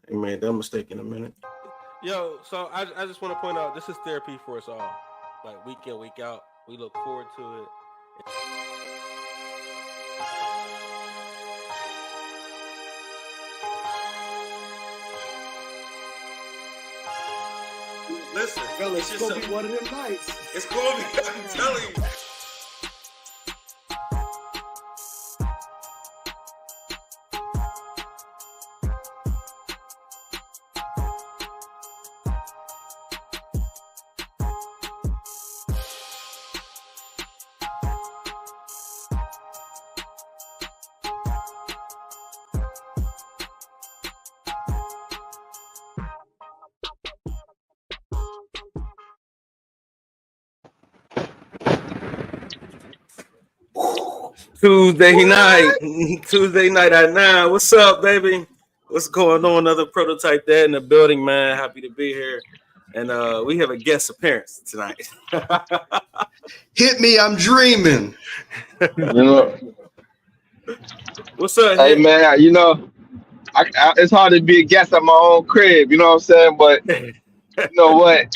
He made that mistake in a minute. Yo, so I just want to point out this is therapy for us all. Like week in, week out. We look forward to it. Listen, Fellas, it's gonna be one of them nights. It's gonna be. I'm telling you. Tuesday night, Tuesday night at 9. What's up, baby? What's going on? Another prototype dad in the building, man. Happy to be here. And we have a guest appearance tonight. Hit me, I'm dreaming. You know, What's up, hey Hit? man, it's hard to be a guest at my own crib. You know what I'm saying? But you know what?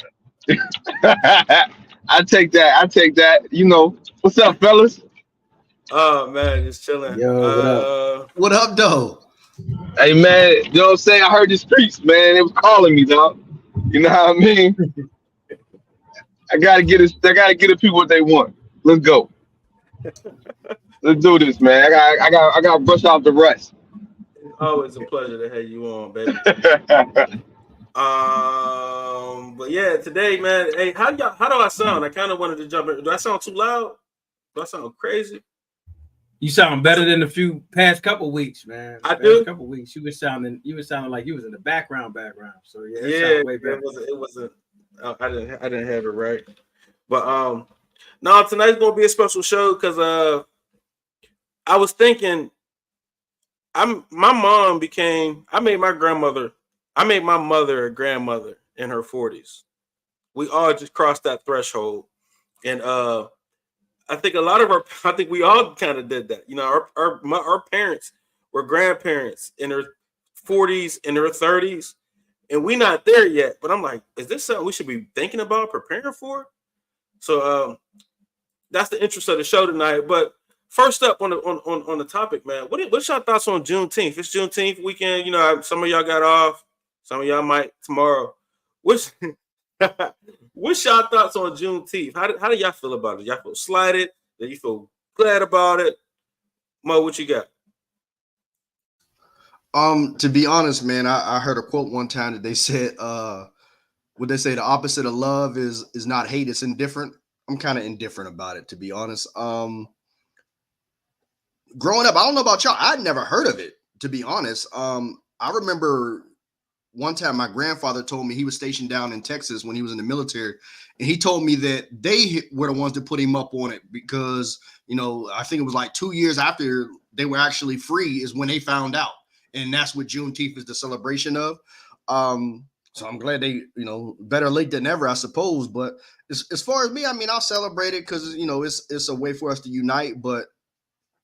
I take that. You know, what's up, fellas? Oh man, just chilling. Yo, what up, though? Hey man, you know what I'm saying? I heard the streets, man. It was calling me, dog. You know what I mean? I gotta get the people what they want. Let's go. Let's do this, man. I got to brush off the rust. Always a pleasure to have you on, baby. But yeah, today, man. Hey, how do I sound? I kind of wanted to jump in. Do I sound too loud? Do I sound crazy? You sound better than the past couple weweeks, man. I do. Couple weeks, you were sounding like you was in the background. So yeah, Yeah, way better. It wasn't. I didn't have it right. But no, tonight's gonna be a special show because I was thinking, I made my mother a grandmother in her 40s. We all just crossed that threshold, and I think we all kind of did that. You know, our parents were grandparents in their 40s and their 30s, and we're not there yet. But I'm like, is this something we should be thinking about preparing for? So that's the interest of the show tonight. But first up on the topic, man, what's your thoughts on Juneteenth? It's Juneteenth weekend. You know, some of y'all got off, some of y'all might tomorrow. What's y'all thoughts on Juneteenth? How do y'all feel about it? Y'all feel slighted? Do you feel glad about it? Mo, what you got? To be honest, man, I heard a quote one time that they said, what they say, the opposite of love is not hate, it's indifferent. I'm kind of indifferent about it, to be honest. Growing up, I don't know about y'all, I'd never heard of it, to be honest. I remember one time my grandfather told me he was stationed down in Texas when he was in the military, and he told me that they were the ones that put him up on it because, you know, I think it was like 2 years after they were actually free is when they found out. And that's what Juneteenth is the celebration of. So I'm glad they, you know, better late than never, I suppose. But as far as me, I mean, I'll celebrate it because, you know, it's a way for us to unite. But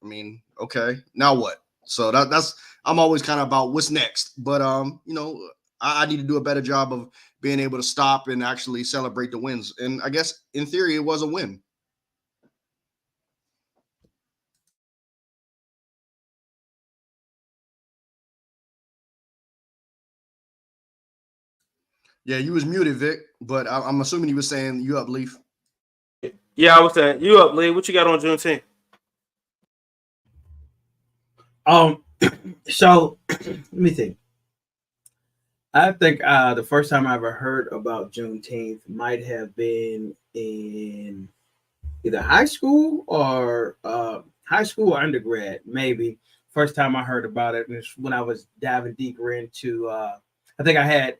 I mean, okay, now what? So that's I'm always kind of about what's next. But you know, I need to do a better job of being able to stop and actually celebrate the wins. And I guess in theory, it was a win. Yeah, you was muted, Vic, but I'm assuming you were saying you up, Leaf. Yeah, I was saying you up, Lee. What you got on Juneteenth? So let me think. I think the first time I ever heard about Juneteenth might have been in either high school or undergrad, maybe. First time I heard about it was when I was diving deeper into, I think I had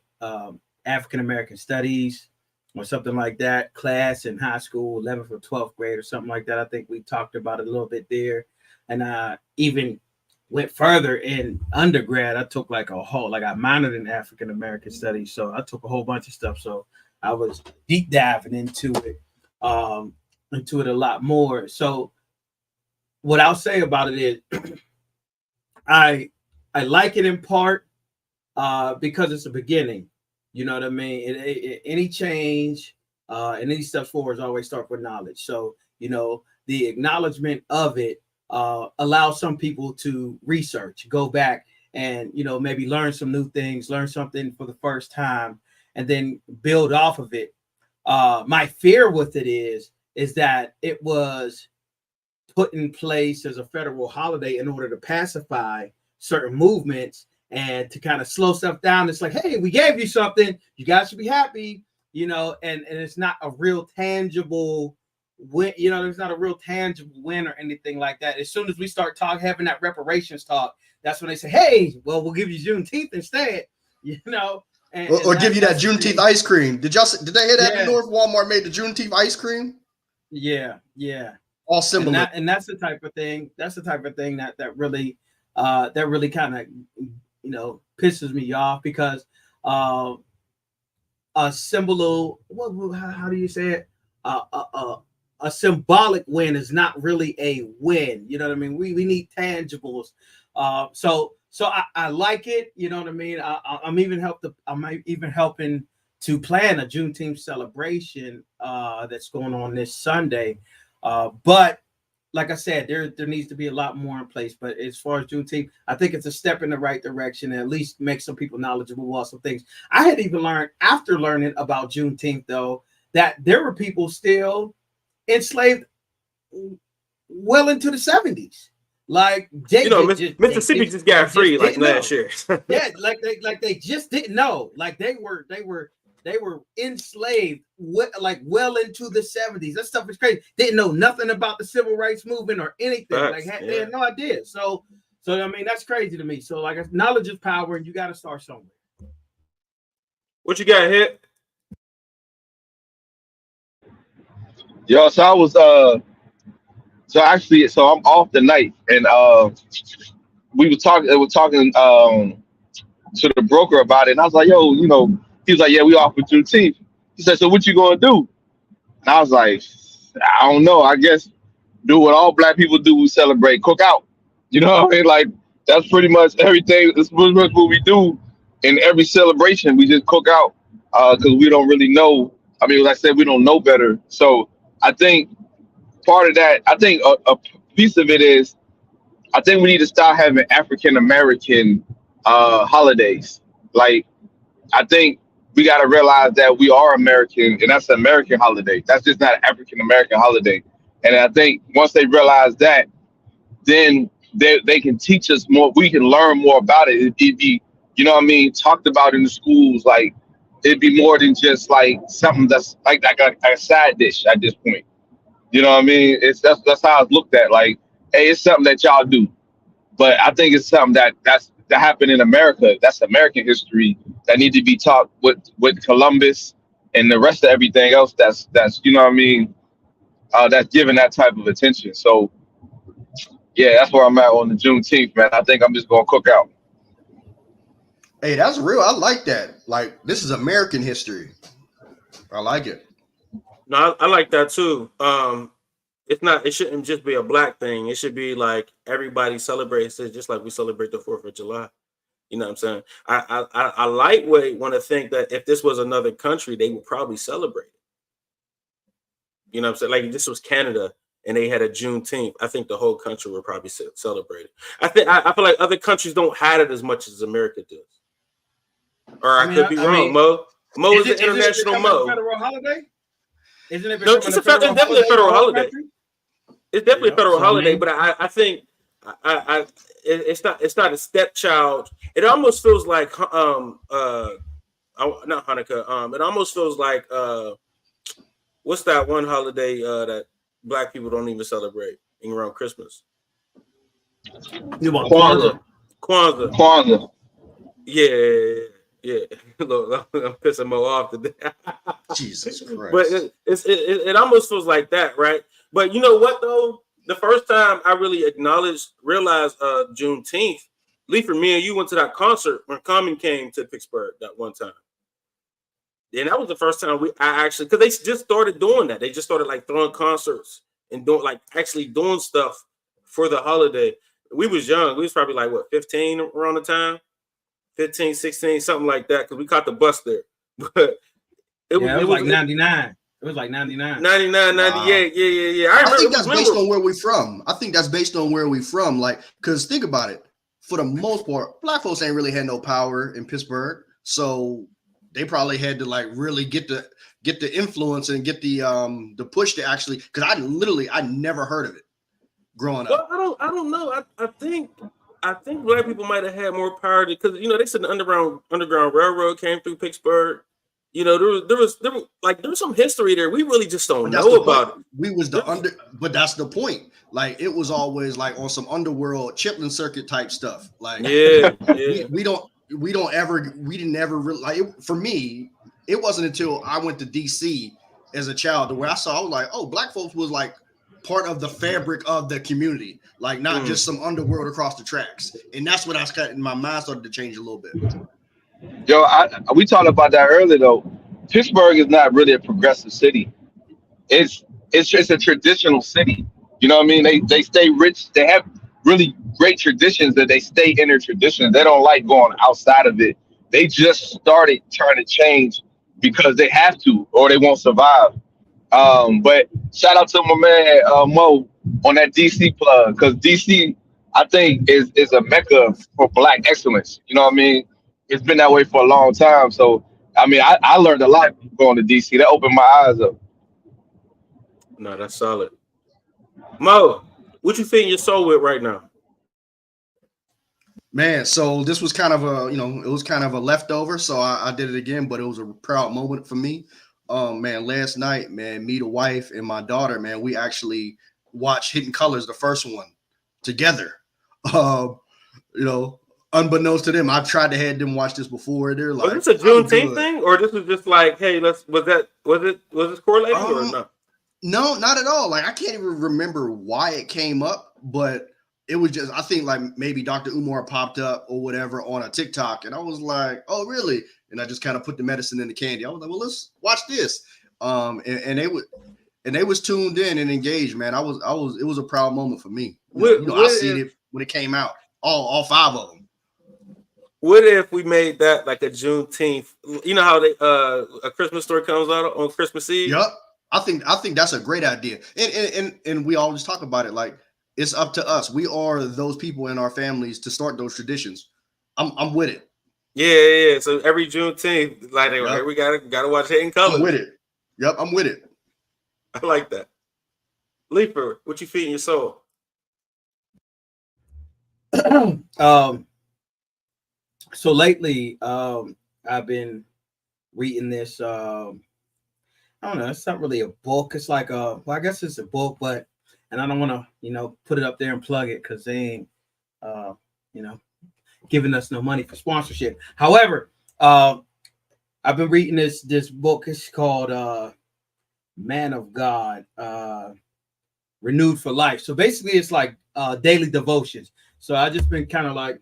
African American Studies or something like that class in high school, 11th or 12th grade or something like that. I think we talked about it a little bit there. And I even went further in undergrad. I took I minored in African American Studies. So I took a whole bunch of stuff. So I was deep diving into it a lot more. So what I'll say about it is I like it in part. because it's a beginning. You know what I mean? Any change and any steps forward always start with knowledge. So, the acknowledgement of it allows some people to research, go back and, maybe learn some new things, learn something for the first time, and then build off of it. My fear with it is that it was put in place as a federal holiday in order to pacify certain movements and to kind of slow stuff down. It's like, hey, we gave you something, you guys should be happy, and it's not a real tangible win, there's not a real tangible win or anything like that. As soon as we start having that reparations talk, that's when they say, hey, well, we'll give you Juneteenth instead, or give you that Juneteenth ice cream. Did they hear that in North? Walmart made the Juneteenth ice cream. Yeah. All symbolism. And that's the type of thing. That's the type of thing that really kind of pisses me off, because a symbol. How do you say it? A symbolic win is not really a win. You know what I mean? We need tangibles. So I like it. You know what I mean? I'm even helping to plan a Juneteenth celebration that's going on this Sunday. But like I said, there needs to be a lot more in place. But as far as Juneteenth, I think it's a step in the right direction, and at least make some people knowledgeable about some things. I had even learned, after learning about Juneteenth, though, that there were people still enslaved well into the 70s. Like Mississippi just got free like last year. Yeah, like they just didn't know. Like they were enslaved well into the 70s. That stuff is crazy. Didn't know nothing about the civil rights movement or anything. They had no idea. So I mean, that's crazy to me. So like, knowledge is power, and you got to start somewhere. What you got, Hit? Yo, so I was so I'm off tonight, and we were talking to the broker about it, and I was like, yo, he was like, yeah, we off with Juneteenth. He said, so what you gonna do? And I was like, I don't know. I guess do what all black people do. We celebrate, cook out. You know what I mean? Like, that's pretty much everything. That's pretty much what we do in every celebration. We just cook out because we don't really know. I mean, like I said, we don't know better. So I think part of that, I think a piece of it is, I think we need to start having African American holidays. Like, I think we got to realize that we are American, and that's an American holiday. That's just not an African American holiday. And I think once they realize that, then they can teach us more. We can learn more about it. It'd be, talked about in the schools. Like, it'd be more than just like something that's like a side dish at this point. You know what I mean? That's how it's looked at. Like, hey, it's something that y'all do, but I think it's something that happened in America. That's American history that need to be taught with Columbus and the rest of everything else. That's you know what I mean? That's given that type of attention. So yeah, that's where I'm at on the Juneteenth, man. I think I'm just gonna cook out. Hey, that's real. I like that. Like, this is American history. I like it. No, I like that too. It shouldn't just be a black thing. It should be like everybody celebrates it, just like we celebrate the 4th of July. You know what I'm saying? I lightweight want to think that if this was another country, they would probably celebrate it. You know what I'm saying? Like, if this was Canada and they had a Juneteenth, I think the whole country would probably celebrate it. I feel like other countries don't have it as much as America does. Or I could be wrong. Mo is an international Mo. A federal holiday? Isn't it? No, it's definitely a federal holiday. It's definitely a federal holiday, but I think it's not a stepchild. It almost feels like not Hanukkah. It almost feels like what's that one holiday that black people don't even celebrate around Christmas? Kwanzaa. Yeah. Look, I'm pissing Mo off today. Jesus Christ. But it almost feels like that, right? But you know what though? The first time I really realized Juneteenth, Lee, for me and you went to that concert when Common came to Pittsburgh that one time. And that was the first time because they just started doing that. They just started like throwing concerts and doing stuff for the holiday. We was young. We was probably like 15 around the time. 15, 16, something like that, because we caught the bus there. But it was like 99. It was like 99. 99, 98. Wow. Yeah. I think that's based on where we're from. I think that's based on where we're from. Like, because think about it. For the most part, black folks ain't really had no power in Pittsburgh. So they probably had to like really get the influence and get the push to actually, because I never heard of it growing up. Well, I don't know. I think black people might have had more power because they said the underground railroad came through Pittsburgh. There was some history there. We really just don't know about it. We was but that's the point. Like it was always like on some underworld Chitlin circuit type stuff. Like we didn't ever really like it, for me. It wasn't until I went to DC as a child where I was like, oh, black folks was like part of the fabric of the community, like not just some underworld across the tracks. And that's what my mind started to change a little bit. Yo, we talked about that earlier though. Pittsburgh is not really a progressive city. It's just a traditional city. You know what I mean? They stay rich. They have really great traditions that they stay in their traditions. They don't like going outside of it. They just started trying to change because they have to, or they won't survive. But shout out to my man Mo on that DC plug, because DC, I think, is a mecca for black excellence. You know what I mean? It's been that way for a long time. So I mean, I learned a lot going to DC. That opened my eyes up. No, that's solid. Mo, what you feeding your soul with right now? Man, so this was kind of it was kind of a leftover. So I did it again, but it was a proud moment for me. Man, last night, man, me, the wife, and my daughter, man, we actually watched Hidden Colors, the first one, together. Unbeknownst to them, I've tried to have them watch this before. They're like, was this a Juneteenth thing, or this was just like, hey, was this correlated or no? No, not at all. Like I can't even remember why it came up, but it was just, I think like maybe Dr. Umar popped up or whatever on a TikTok, and I was like, oh really? And I just kind of put the medicine in the candy. I was like, well, let's watch this. And they was tuned in and engaged, man. It was a proud moment for me. I seen it when it came out, all 5 of them. What if we made that like a Juneteenth? You know how a Christmas story comes out on Christmas Eve? Yep. I think that's a great idea. And we always talk about it like it's up to us. We are those people in our families to start those traditions. I'm with it. Yeah. So every Juneteenth, like we gotta watch Hidden Colors. I'm with it. Yep, I'm with it. I like that. Leaper, what you feeding your soul? So lately, I've been reading this. I don't know. It's not really a book. It's like I guess it's a book, and I don't want to, put it up there and plug it because they ain't, giving us no money for sponsorship. However, I've been reading this book. It's called Man of God, Renewed for Life. So basically, it's like daily devotions. So I just been kind of like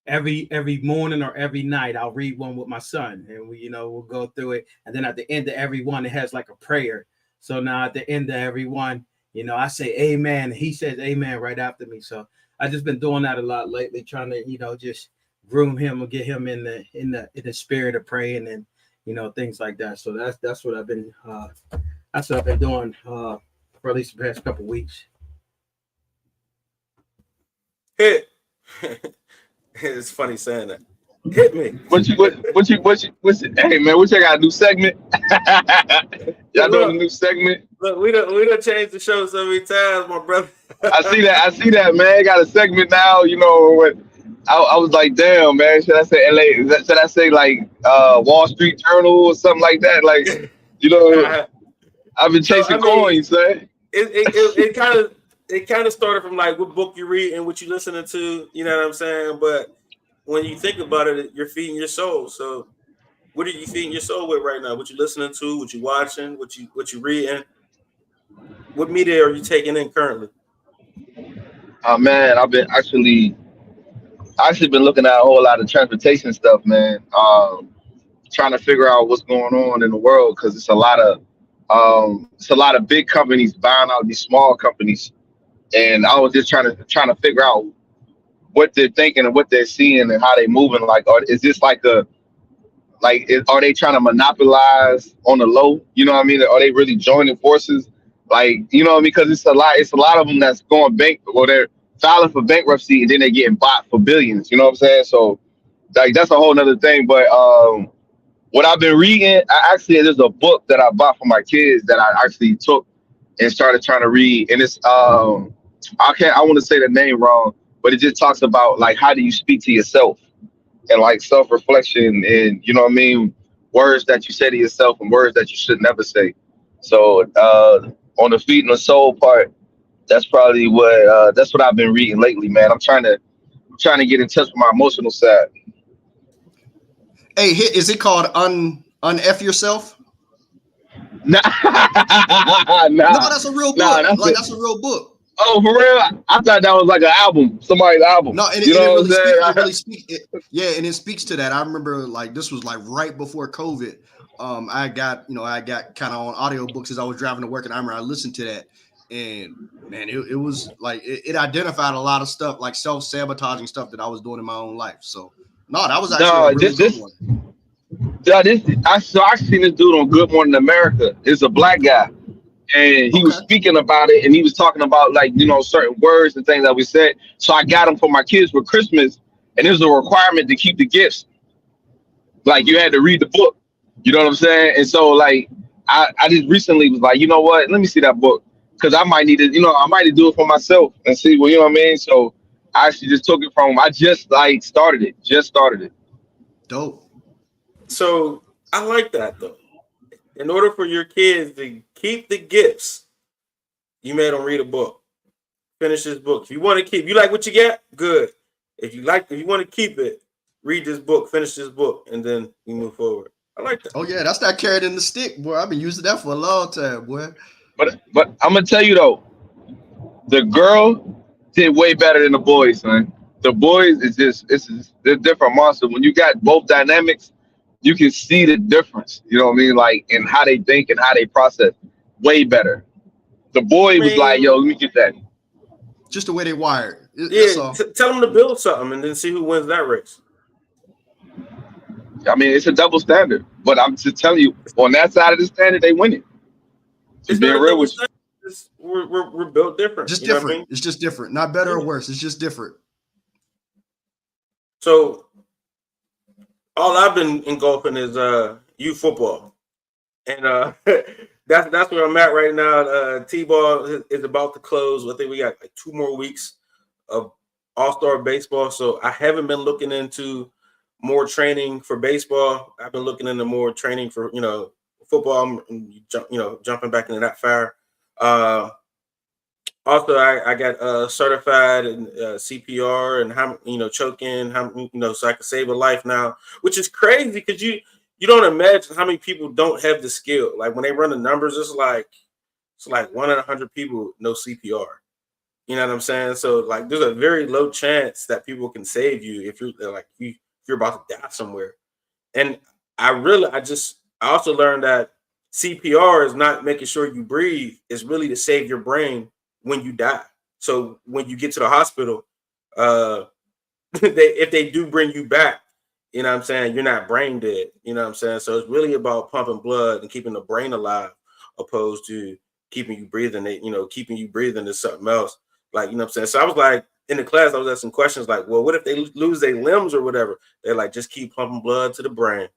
every morning or every night I'll read one with my son, and we'll go through it, and then at the end of every one it has like a prayer. So now at the end of every one, I say amen, and he says amen right after me. So I just been doing that a lot lately, trying to just groom him or get him in the spirit of praying and things like that. So that's what I've been doing for at least the past couple of weeks. It's funny saying that. Hit me. Hey man, what you got a new segment? Y'all doing a new segment? Look, we done changed the show so many times, my brother. I see that, man. Got a segment now. I was like, damn, man. Should I say LA? Should I say like Wall Street Journal or something like that? Like, I've been chasing coins, man. It kind of started from like what book you read and what you listening to, you know what I'm saying? But when you think about it, you're feeding your soul. So what are you feeding your soul with right now? What you listening to, what you watching, what you reading? What media are you taking in currently? Man, I've been actually been looking at a whole lot of transportation stuff, man. Trying to figure out what's going on in the world, because it's a lot of big companies buying out these small companies. And I was just trying to figure out what they're thinking and what they're seeing and how they moving. Like, is this like are they trying to monopolize on the low? You know what I mean? Are they really joining forces? Like, you know what I mean? Because it's a lot. It's a lot of them that's going bank, or they're filing for bankruptcy, and then they're getting bought for billions. You know what I'm saying? So, like, that's a whole nother thing. But what I've been reading, there's a book that I bought for my kids that I actually took and started trying to read, and it's I want to say the name wrong, but it just talks about like how do you speak to yourself and like self reflection, and you know what I mean, words that you say to yourself and words that you should never say. So on the feet and the soul part, that's what I've been reading lately, man. I'm trying to get in touch with my emotional side. Hey, is it called Unf Yourself? Nah, No, nah, that's a real nah. book. That's Like it. that's a real book. Oh, for real? I thought that was like an album, somebody's album. No, and You it know what really I'm speaks. It saying? really speaks. Yeah, and it speaks to that. I remember like this was like right before COVID. I got kind of on audiobooks as I was driving to work, and I remember I listened to that, and man, it was like it identified a lot of stuff, like self-sabotaging stuff that I was doing in my own life. So no, that was actually a No, really good one. I seen this dude on Good Morning America. It's a black guy, and he was Okay. speaking about it, and he was talking about like certain words and things that we said. So I got them for my kids for Christmas, and it was a requirement to keep the gifts. Like you had to read the book. You know what I'm saying? And so like I just recently was like, you know what? Let me see that book because I might need to, I might need to do it for myself and see. Well, you know what I mean? So I actually just took it from him. I just like started it. Just started it. Dope. So I like that though. In order for your kids to keep the gifts, you made them read a book. Finish this book. If you want to keep, you like what you get, good. If you want to keep it, read this book, finish this book, and then we move forward. I like that. Oh yeah, that's that carrot in the stick, boy. I've been using that for a long time, boy. But I'm gonna tell you though, the girl did way better than the boys, man. The boys they're different monsters. When you got both dynamics, you can see the difference. You know what I mean? Like in how they think and how they process. Way better. The I boy was like, mean, "Yo, let me get that." Just the way they wired. That's yeah, all. tell them to build something and then see who wins that race. I mean, it's a double standard. But I'm just telling you, on that side of the standard, they win it. It's Just not being a real double with you. standard. We're built different. Just You know what I different. mean? It's just different. Not better or Yeah. worse. It's just different. So all I've been engulfing is youth football, and that's where I'm at right now. T-ball is about to close. I think we got like 2 more weeks of all-star baseball. So I haven't been looking into more training for baseball. I've been looking into more training for football. Jumping back into that fire. Uh, Also, I got certified in CPR and how choking, so I can save a life now, which is crazy because you don't imagine how many people don't have the skill. Like when they run the numbers, it's like 1 in 100 people know CPR. You know what I'm saying? So like, there's a very low chance that people can save you if you're about to die somewhere. And I also learned that CPR is not making sure you breathe, it's really to save your brain when you die. So when you get to the hospital, uh if they do bring you back, you know what I'm saying, you're not brain dead. You know what I'm saying? So it's really about pumping blood and keeping the brain alive opposed to keeping you breathing. Keeping you breathing is something else. Like, you know what I'm saying? So I was like, in the class, I was asking questions like, well, what if they lose their limbs or whatever? They're like, just keep pumping blood to the brain.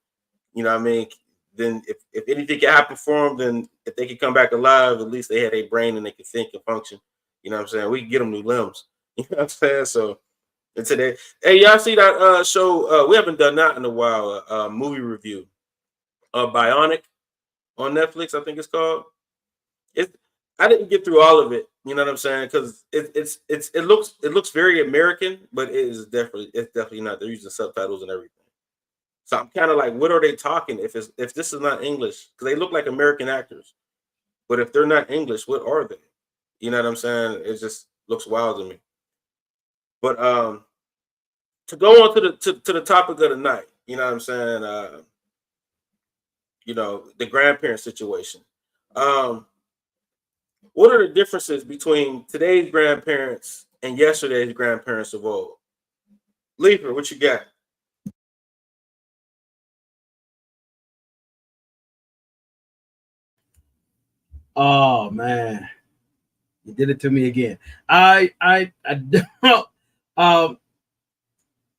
You know what I mean? Then if anything can happen for them, then if they can come back alive, at least they had a brain and they can think and function. You know what I'm saying? We can get them new limbs. You know what I'm saying? So and today, hey, y'all see that show? We haven't done that in a while. Movie review. Bionic on Netflix, I think it's called. It. I didn't get through all of it. You know what I'm saying? Because it looks very American, but it's definitely not. They're using subtitles and everything. So I'm kind of like, what are they talking? If this is not English, because they look like American actors, but if they're not English, what are they? You know what I'm saying? It just looks wild to me. But to go on to the topic of the night, you know what I'm saying? The grandparent situation. Um, what are the differences between today's grandparents and yesterday's grandparents of old? Leaper, what you got? Oh man, you did it to me again. I don't. Um,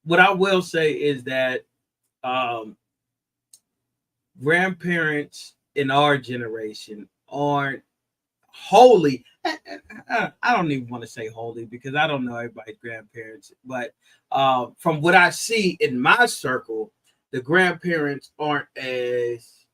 what I will say is that um, grandparents in our generation aren't wholly. I don't even want to say wholly because I don't know everybody's grandparents, but from what I see in my circle, the grandparents aren't as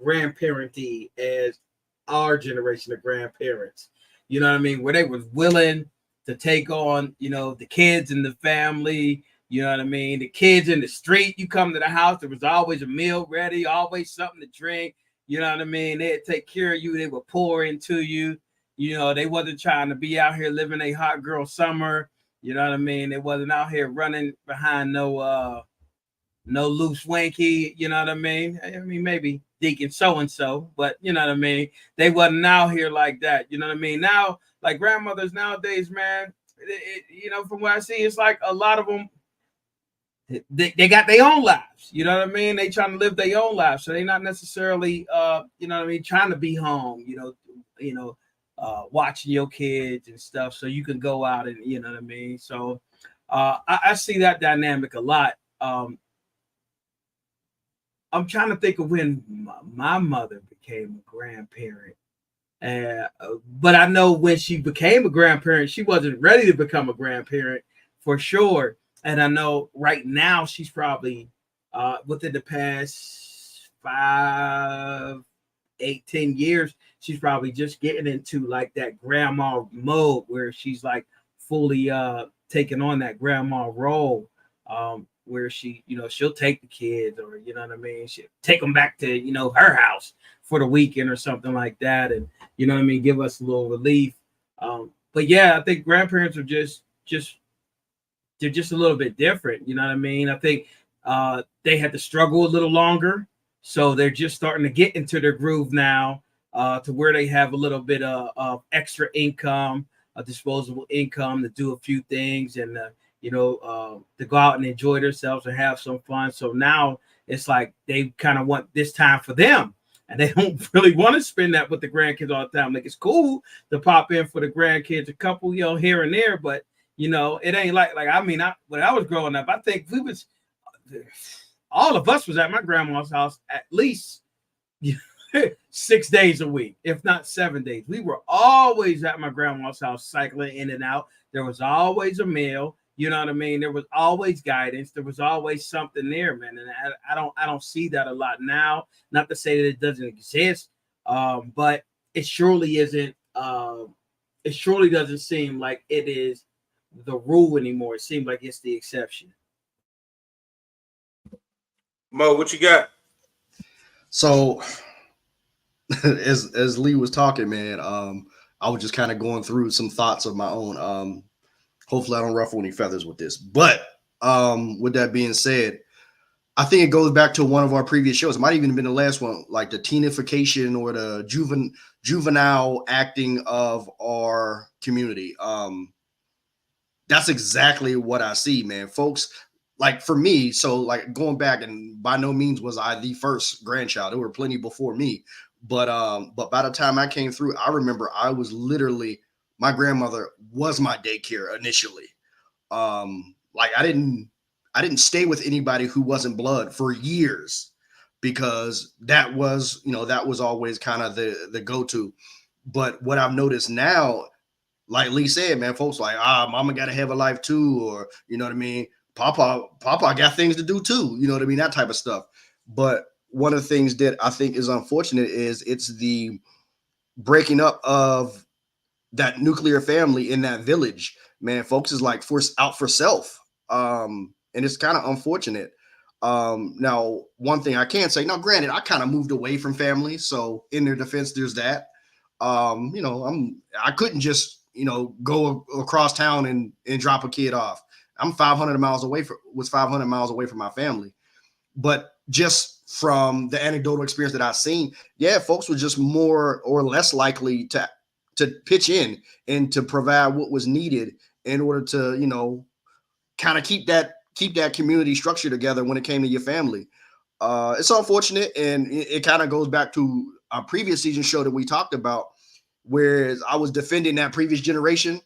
grandparenty as our generation of grandparents. You know what I mean? Where they was willing to take on, the kids in the family. You know what I mean? The kids in the street. You come to the house, there was always a meal ready, always something to drink. You know what I mean? They'd take care of you. They would pour into you. They wasn't trying to be out here living a hot girl summer. You know what I mean? They wasn't out here running behind no loose wanky, you know what I mean? I mean, maybe Deacon so and so, but you know what I mean? They wasn't out here like that, you know what I mean? Now, like grandmothers nowadays, man, from what I see, it's like a lot of them, they got their own lives, you know what I mean? They trying to live their own lives, so they're not necessarily, you know what I mean, trying to be home, watching your kids and stuff, so you can go out and, you know what I mean? So I see that dynamic a lot. I'm trying to think of when my mother became a grandparent. But I know when she became a grandparent, she wasn't ready to become a grandparent for sure. And I know right now she's probably within the past 5, 8, 10 years, she's probably just getting into like that grandma mode where she's like fully taking on that grandma role. Where she, she'll take the kids or, you know what I mean? She'll take them back to, her house for the weekend or something like that. And, you know what I mean? Give us a little relief. But yeah, I think grandparents are they're just a little bit different. You know what I mean? I think they had to struggle a little longer. So they're just starting to get into their groove now to where they have a little bit of extra income, disposable income to do a few things and, to go out and enjoy themselves and have some fun. So now it's like they kind of want this time for them. And they don't really want to spend that with the grandkids all the time. Like it's cool to pop in for the grandkids a couple, here and there, but it ain't like I mean, when I was growing up, I think all of us was at my grandma's house at least 6 days a week, if not 7 days. We were always at my grandma's house, cycling in and out. There was always a meal. You know what I mean? There was always guidance. There was always something there, man. And I don't see that a lot now. Not to say that it doesn't exist, but it surely isn't. It surely doesn't seem like it is the rule anymore. It seems like it's the exception. Mo, what you got? So as Lee was talking, man, I was just kind of going through some thoughts of my own. Hopefully I don't ruffle any feathers with this. But with that being said, I think it goes back to one of our previous shows. It might even have been the last one, like the teenification or the juvenile acting of our community. That's exactly what I see, man. Folks, like for me, so like going back, and by no means was I the first grandchild. There were plenty before me. But by the time I came through, I remember I was literally, my grandmother was my daycare initially. Like I didn't stay with anybody who wasn't blood for years because that was always kind of the go-to. But what I've noticed now, like Lee said, man, folks like, mama got to have a life too, or you know what I mean? Papa got things to do too, you know what I mean? That type of stuff. But one of the things that I think is unfortunate is it's the breaking up of that nuclear family in that village. Man, folks is like out for self. And it's kind of unfortunate. Now, one thing I can say, now granted, I kind of moved away from family. So in their defense, there's that. I couldn't just, go across town and drop a kid off. I'm 500 miles away from my family. But just from the anecdotal experience that I've seen, yeah, folks were just more or less likely to pitch in and to provide what was needed in order to, kind of keep that community structure together when it came to your family. It's unfortunate, and it kind of goes back to our previous season show that we talked about, whereas I was defending that previous generation.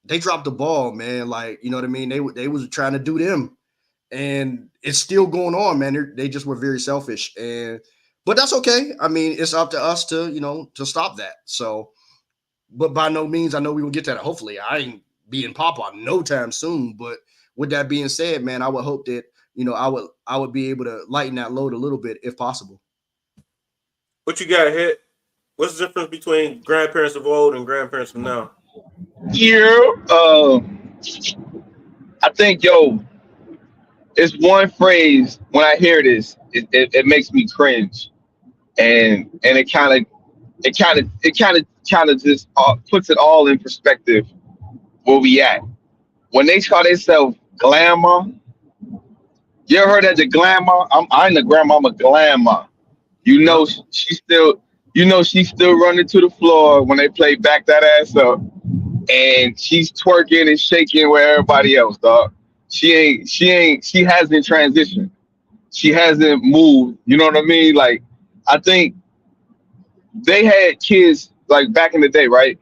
They dropped the ball, man. Like, you know what I mean? They was trying to do them, and it's still going on, man. They just were very selfish, but that's okay. I mean, it's up to us to, to stop that. So, but by no means, I know we will get to that. Hopefully, I ain't being Papa no time soon. But with that being said, man, I would hope that, I would be able to lighten that load a little bit if possible. What you got, Hit? What's the difference between grandparents of old and grandparents of now? Yeah, I think, it's one phrase when I hear this, it makes me cringe, and it kind of just puts it all in perspective where we at. When they call themselves grandma, you ever heard that the grandma? I ain't a grandma, I'm a grandma. She's still running to the floor when they play Back That Ass Up, and she's twerking and shaking with everybody else, dog. She hasn't transitioned. She hasn't moved. You know what I mean? Like, I think they had kids like back in the day, right?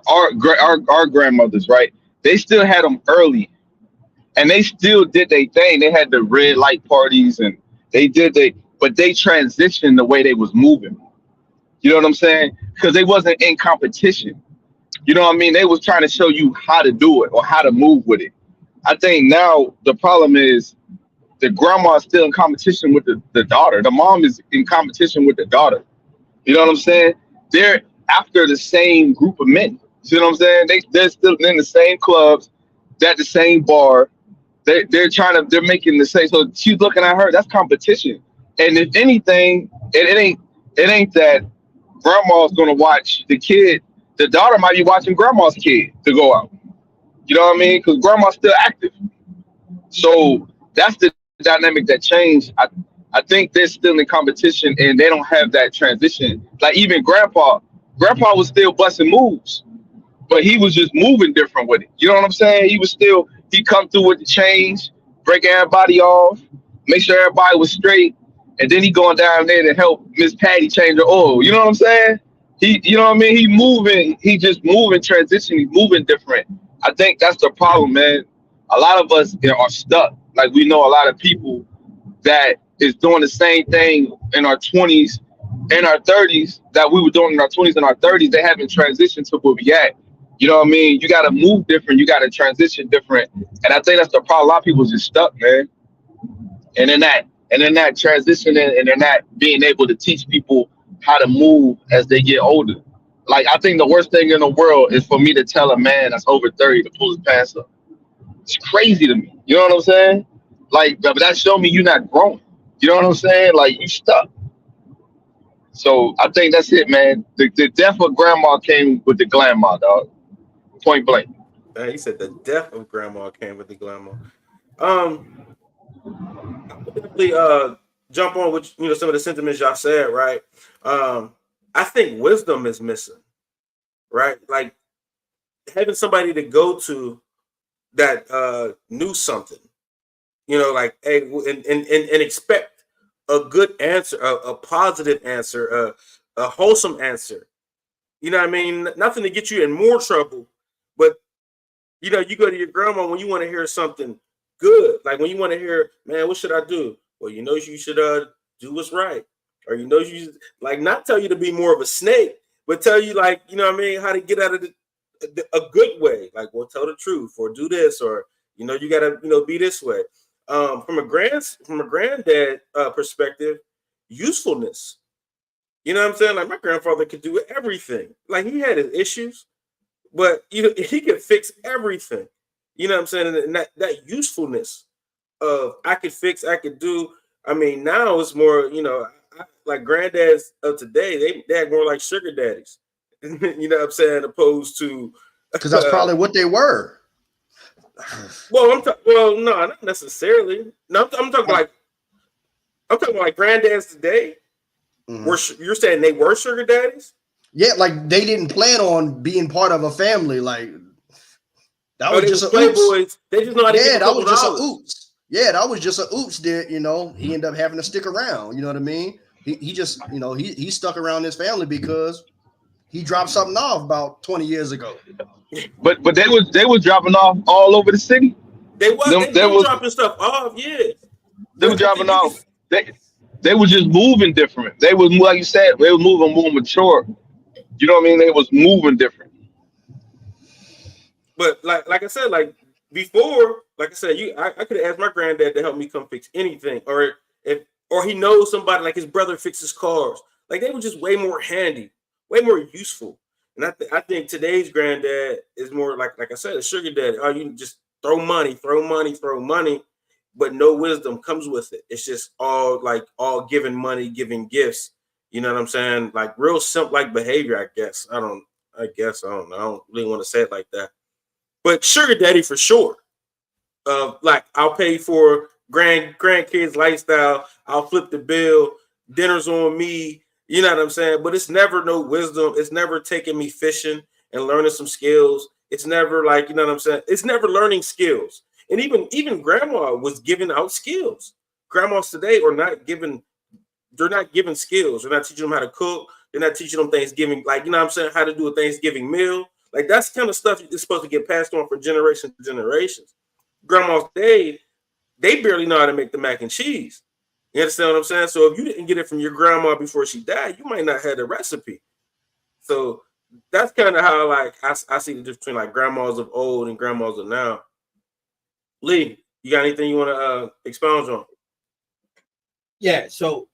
Our grandmothers, right? They still had them early, and they still did their thing. They had the red light parties, and but they transitioned the way they was moving. You know what I'm saying? Because they wasn't in competition. You know what I mean? They was trying to show you how to do it or how to move with it. I think now the problem is the grandma is still in competition with the daughter. The mom is in competition with the daughter. You know what I'm saying? They're after the same group of men. You know what I'm saying? They're still in the same clubs, they're at the same bar. They're making the same. So she's looking at her. That's competition. And if anything, it ain't that grandma's gonna watch the kid. The daughter might be watching grandma's kid to go out. You know what I mean? Because grandma's still active. So that's the dynamic that changed. I think they're still in competition and they don't have that transition. Like even grandpa was still busting moves, but he was just moving different with it. You know what I'm saying? He come through with the change, break everybody off, make sure everybody was straight, and then he going down there to help Miss Patty change her oil. You know what I'm saying? You know what I mean? He just moving transition. He's moving different. I think that's the problem, man. A lot of us are stuck. Like we know a lot of people that is doing the same thing in our 20s, in our 30s that we were doing in our 20s and our 30s. They haven't transitioned to where we at. You know what I mean? You got to move different. You got to transition different. And I think that's the problem. A lot of people just stuck, man. And in that transition and in that being able to teach people how to move as they get older. Like, I think the worst thing in the world is for me to tell a man that's over 30 to pull his pants up. It's crazy to me. You know what I'm saying? Like, but that showed me you're not growing. You know what I'm saying? Like, you stuck. So I think that's it, man. The death of grandma came with the grandma, dog. Point blank. He said the death of grandma came with the glamour. I would definitely jump on with some of the sentiments y'all said, right? I think wisdom is missing, right? Like having somebody to go to that knew something, like hey, and expect a good answer, a positive answer, a wholesome answer. You know what I mean? Nothing to get you in more trouble, but you go to your grandma when you want to hear something good. Like when you want to hear, man, what should I do? Well, you should do what's right. Or you should like not tell you to be more of a snake, but tell you like, what I mean, how to get out of a good way. Like, well, tell the truth or do this, or you gotta, be this way. From a granddad perspective, usefulness. You know what I'm saying? Like my grandfather could do everything. Like he had his issues, but he could fix everything. You know what I'm saying? And that usefulness of I could fix, I could do. I mean, now it's more, like granddads of today, they act more like sugar daddies. You know what I'm saying? Opposed to because that's probably what they were. Well, no, not necessarily. No, I'm talking like granddads today. Mm-hmm. You're saying they were sugar daddies? Yeah, like they didn't plan on being part of a family. Like That Oh, was they just was a oops. playboys. They just know how to Yeah, get a that couple was just a dollars. oops. Yeah, that was just a oops. That he ended up having to stick around. You know what I mean? He just he stuck around his family because he dropped something off about 20 years ago. But they was dropping off all over the city. They've They been was dropping stuff off, yeah. they was But I dropping think you can. off. They was just moving different. They was, like you said, they was moving more mature. You know what I mean? They was moving different. But like I said, like before, like I said, I could have asked my granddad to help me come fix anything, or he knows somebody like his brother fixes cars. Like they were just way more handy, way more useful. And I think today's granddad is more like I said, a sugar daddy. Oh, you just throw money, throw money, throw money, but no wisdom comes with it. It's just all giving money, giving gifts. You know what I'm saying? Like real simp like behavior, I guess. I guess I don't know. I don't really want to say it like that. But sugar daddy for sure. Like I'll pay for grandkids lifestyle. I'll flip the bill. Dinner's on me. You know what I'm saying? But it's never no wisdom. It's never taking me fishing and learning some skills. It's never like, you know what I'm saying? It's never learning skills. And even grandma was giving out skills. Grandmas today are not giving. They're not giving skills. They're not teaching them how to cook. They're not teaching them Thanksgiving, like, you know what I'm saying, how to do a Thanksgiving meal. Like that's the kind of stuff that's supposed to get passed on for generations to generations. Grandma's they barely know how to make the mac and cheese. You understand what I'm saying? So if you didn't get it from your grandma before she died, you might not have the recipe. So that's kind of how like I see the difference between like grandmas of old and grandmas of now. Lee, you got anything you want to expound on? Yeah. So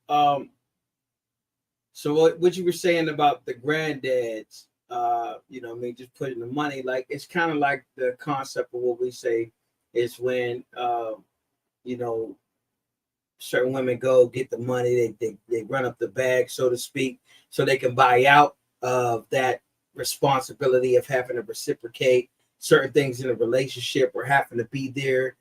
what you were saying about the granddads, I mean, just putting the money, like it's kind of like the concept of what we say is when, you know, certain women go get the money, they run up the bag, so to speak, so they can buy out of that responsibility of having to reciprocate certain things in a relationship or having to be there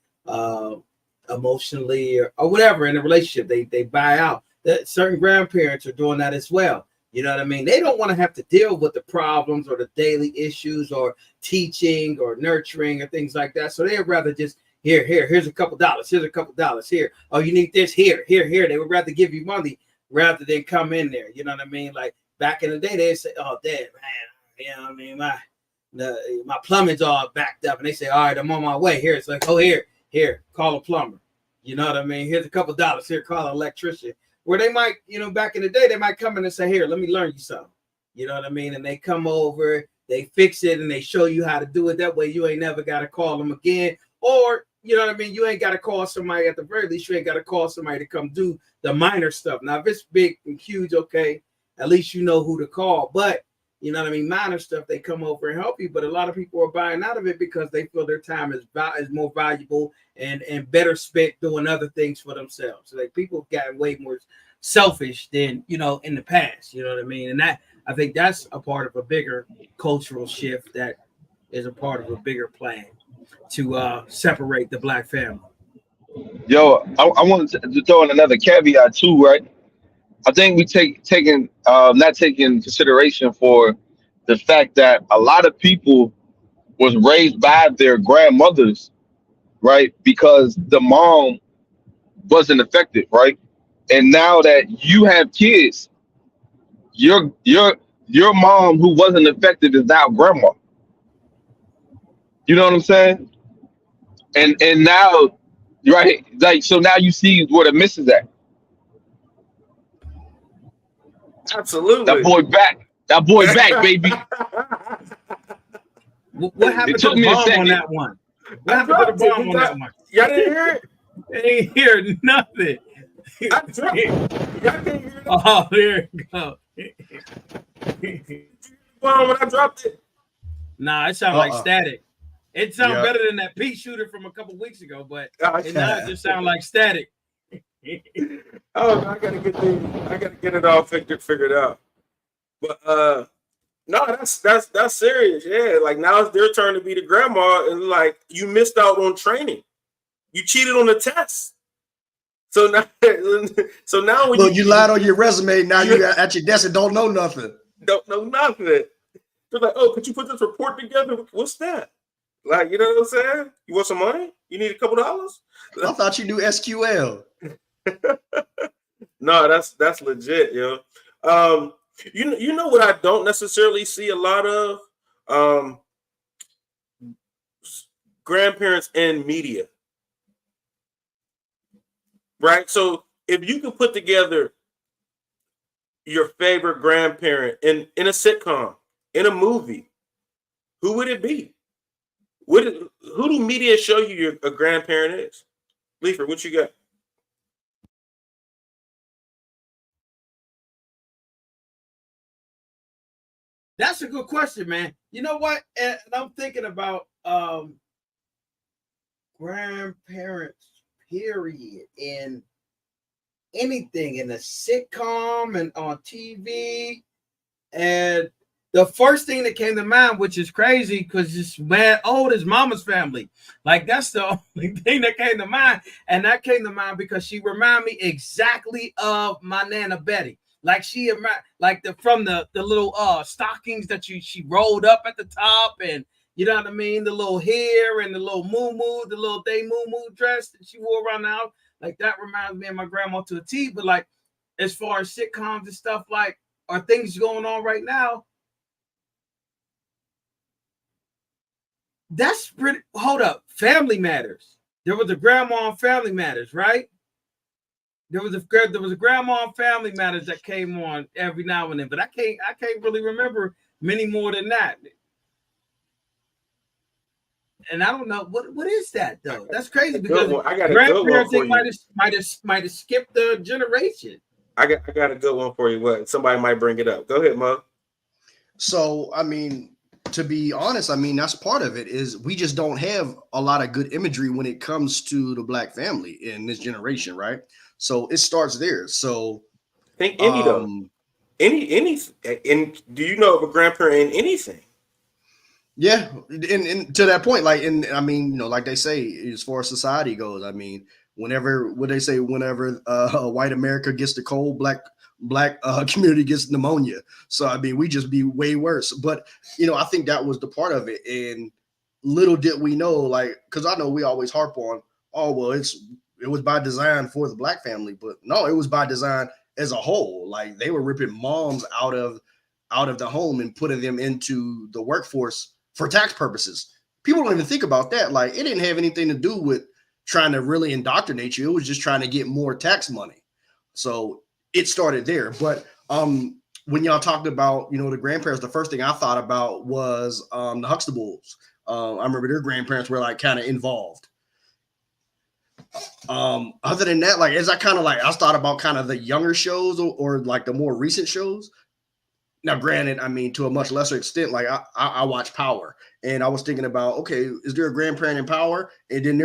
emotionally or whatever in a relationship. They buy out. That certain grandparents are doing that as well. You know what I mean? They don't want to have to deal with the problems or the daily issues or teaching or nurturing or things like that. So they'd rather just here's a couple dollars. Here's a couple dollars here. Oh, you need this here. They would rather give you money rather than come in there. You know what I mean? Like back in the day, they'd say, "Oh, Dad, man, you know what I mean? My plumbing's all backed up," and they say, "All right, I'm on my way." Here, it's like, "Oh, here, call a plumber." You know what I mean? Here's a couple dollars. Here, call an electrician. Where they might, back in the day, they might come in and say, "Here, let me learn you something." You know what I mean? And they come over, they fix it, and they show you how to do it. That way, you ain't never got to call them again. Or, you know what I mean? You ain't got to call somebody, at the very least, you ain't got to call somebody to come do the minor stuff. Now, if it's big and huge, okay, at least you know who to call. But, you know what I mean? Minor stuff, they come over and help you. But a lot of people are buying out of it because they feel their time is more valuable and better spent doing other things for themselves. So, like, people got way more selfish than, in the past. You know what I mean? And that, I think that's a part of a bigger cultural shift that is a part of a bigger plan to separate the Black family. Yo, I wanted to throw in another caveat too, right? I think we taking not taking consideration for the fact that a lot of people was raised by their grandmothers, right? Because the mom wasn't effective, right? And now that you have kids, your mom who wasn't effective is now grandma. You know what I'm saying? And now, right? Like so now you see where the miss is at. That Absolutely. boy back. That boy back, baby. What It happened to took the me a bomb on second. that one? What I happened to the dropped it. bomb on that one? Y'all didn't hear it? They ain't hear nothing. I dropped it. Y'all didn't hear it? Oh, there you go. When I dropped it. Nah, it sounds like static. It sounds Yeah. better than that Pete shooter from a couple weeks ago, but Oh, now it just sounds like static. Oh, I gotta get it all figured out. But no, that's serious. Yeah, like now it's their turn to be the grandma, and like you missed out on training. You cheated on the test. So now, when Look, you lied on your resume. Now you at your desk and don't know nothing. don't know nothing. They're like, "Oh, could you put this report together?" What's that? Like, you know what I'm saying? You want some money? You need a couple dollars? I thought you knew SQL. No, that's legit, yo. Um, you know what I don't necessarily see a lot of um grandparents in media, right? So if you could put together your favorite grandparent in a sitcom, in a movie, who would it be? Who do media show you a grandparent is? Leaford, what you got? That's a good question, man. You know what? And I'm thinking about grandparents, period, in anything in a sitcom and on TV. And the first thing that came to mind, which is crazy because it's man, it's Mama's Family. Like that's the only thing that came to mind. And that came to mind because she reminded me exactly of my Nana Betty. Like like from the little stockings that she rolled up at the top, and you know what I mean, the little hair and the little the little day moo dress that she wore around the house. Like that reminds me of my grandma to a T. But like as far as sitcoms and stuff, like are things going on right now? That's pretty. Hold up, Family Matters. There was a grandma on Family Matters, right? There was a grandma on Family Matters that came on every now and then, but I can't really remember many more than that. And I don't know what is that though. That's crazy because I got a good one grandparents for you. might have skipped the generation. I got a good one for you. What somebody might bring it up. Go ahead, Mo. So, I mean, to be honest, I mean, that's part of it is we just don't have a lot of good imagery when it comes to the black family in this generation, right? So it starts there. So, Think any though. Any and do you know of a grandparent in anything? yeah, and to that point, like, and I mean, you know, like they say, as far as society goes, I mean, whenever white America gets the cold, black community gets pneumonia. So I mean, we just be way worse. But you know, I think that was the part of it. And little did we know, like, because I know we always harp on, oh well, it was by design for the black family, but no, it was by design as a whole. Like they were ripping moms out of the home and putting them into the workforce for tax purposes. People don't even think about that. Like it didn't have anything to do with trying to really indoctrinate you. It was just trying to get more tax money. So it started there. But when y'all talked about, you know, the grandparents, the first thing I thought about was the Huxtables. I remember their grandparents were like kind of involved. Other than that, like as I thought about kind of the younger shows or like the more recent shows. Now, granted, I mean, to a much lesser extent, like I watch Power, and I was thinking about, okay, is there a grandparent in Power? And then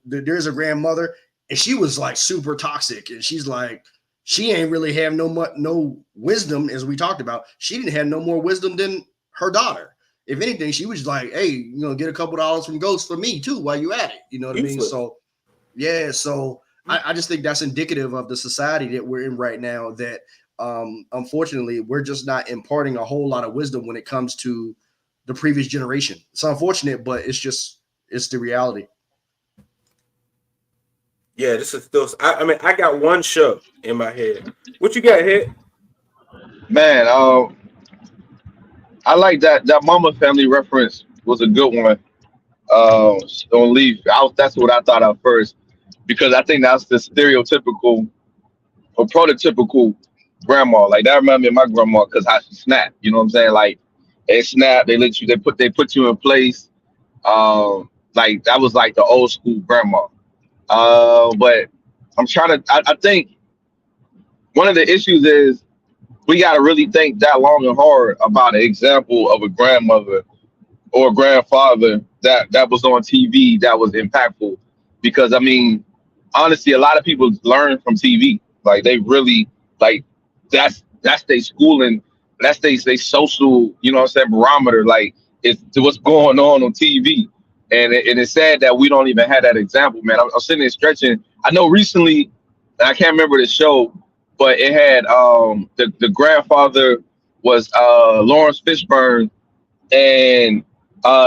there's a grandmother, and she was like super toxic, and she's like, she ain't really have no wisdom, as we talked about. She didn't have no more wisdom than her daughter. If anything, she was like, hey, you know, get a couple dollars from Ghost for me too while you at it. You know what I mean? So, yeah, so I just think that's indicative of the society that we're in right now. That unfortunately, we're just not imparting a whole lot of wisdom when it comes to the previous generation. It's unfortunate, but it's the reality. Yeah, this is still. I mean, I got one show in my head. What you got, Hit? Man, I like that Mama Family reference was a good one. On Leaf, that's what I thought of first because I think that's the stereotypical or prototypical grandma. Like that reminded me of my grandma because how she snapped. You know what I'm saying? Like they snap, they put you in place. Like that was like the old school grandma. But I think one of the issues is we got to really think that long and hard about an example of a grandmother or grandfather that was on TV that was impactful. Because I mean, honestly, a lot of people learn from TV. Like they really like that's their schooling, that's they social, you know what I'm saying, barometer. Like it's what's going on TV. And it's sad that we don't even have that example, man. I'm sitting there stretching. I know recently, and I can't remember the show, but it had the grandfather was Lawrence Fishburne, and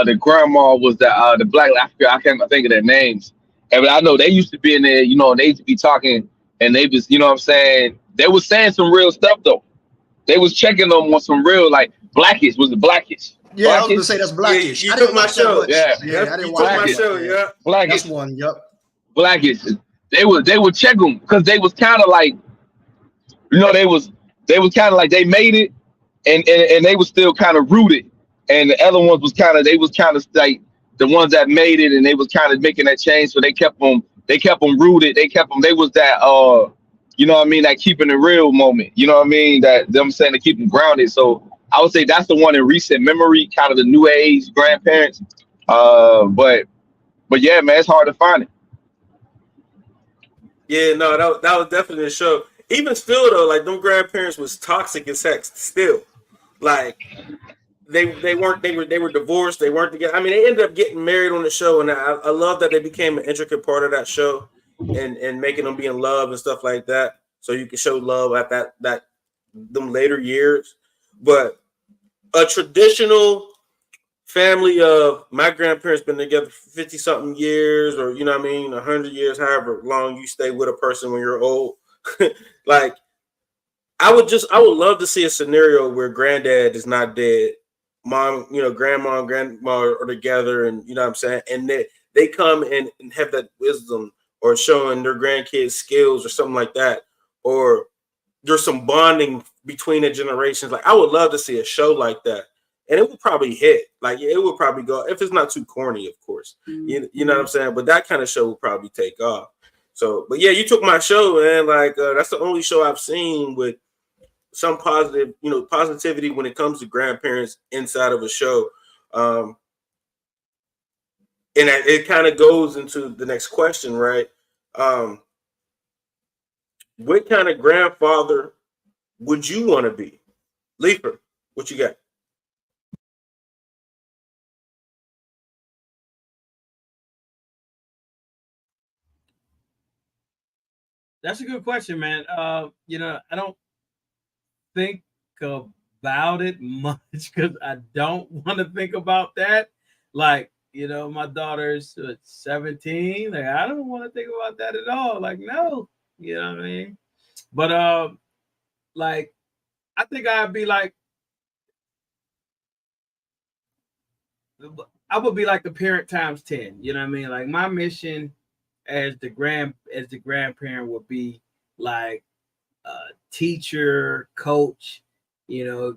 The grandma was the black. I can't think of their names. And I know they used to be in there. You know, they used to be talking, and they was, you know what I'm saying. They was saying some real stuff though. They was checking them on some real like Blackish was the Blackish. Yeah, I was gonna Blackish. say that's Yeah, Blackish. you I took didn't my watch that show. much. Yeah, Yeah, I didn't You watch took that my Blackish. much. show. Yeah. Yeah. That's Blackish. one. Yep. Blackish. They would check them because they was kind of like, you know, they was kind of like they made it, and they was still kind of rooted, and the other ones was kind of, they was kind of like the ones that made it, and they was kind of making that change, so they kept them rooted, they was that you know what I mean, that keeping it real moment, you know what I mean, that them saying to keep them grounded. So I would say that's the one in recent memory, kind of the new age grandparents. But yeah, man, it's hard to find it. Yeah, no, that was definitely a show. Even still though, like them grandparents was toxic as sex still. Like they were divorced, they weren't together. I mean, they ended up getting married on the show, and I love that they became an intricate part of that show, and making them be in love and stuff like that. So you can show love at that them later years. But a traditional family of my grandparents been together for 50 something years, or you know what I mean, 100 years, however long you stay with a person when you're old. Like I would love to see a scenario where granddad is not dead, mom, grandma and grandma are together, and you know what I'm saying, and they come and have that wisdom, or showing their grandkids skills or something like that, or there's some bonding between the generations. Like I would love to see a show like that, and it would probably hit. Like it would probably go, if it's not too corny, of course. You know what I'm saying. But that kind of show would probably take off. So, but yeah, you took my show, man. Like that's the only show I've seen with some positive, positivity when it comes to grandparents inside of a show. Um, and it kind of goes into the next question, right? Um, what kind of grandfather would you want to be? Leaper, what you got? That's a good question, man. I don't think about it much because I don't want to think about that. Like, my daughter's 17. Like, I don't want to think about that at all. Like, no, you know what I mean? But like, I think I'd be like, I would be like the parent times 10. You know what I mean? Like my mission as the grandparent would be like teacher, coach, the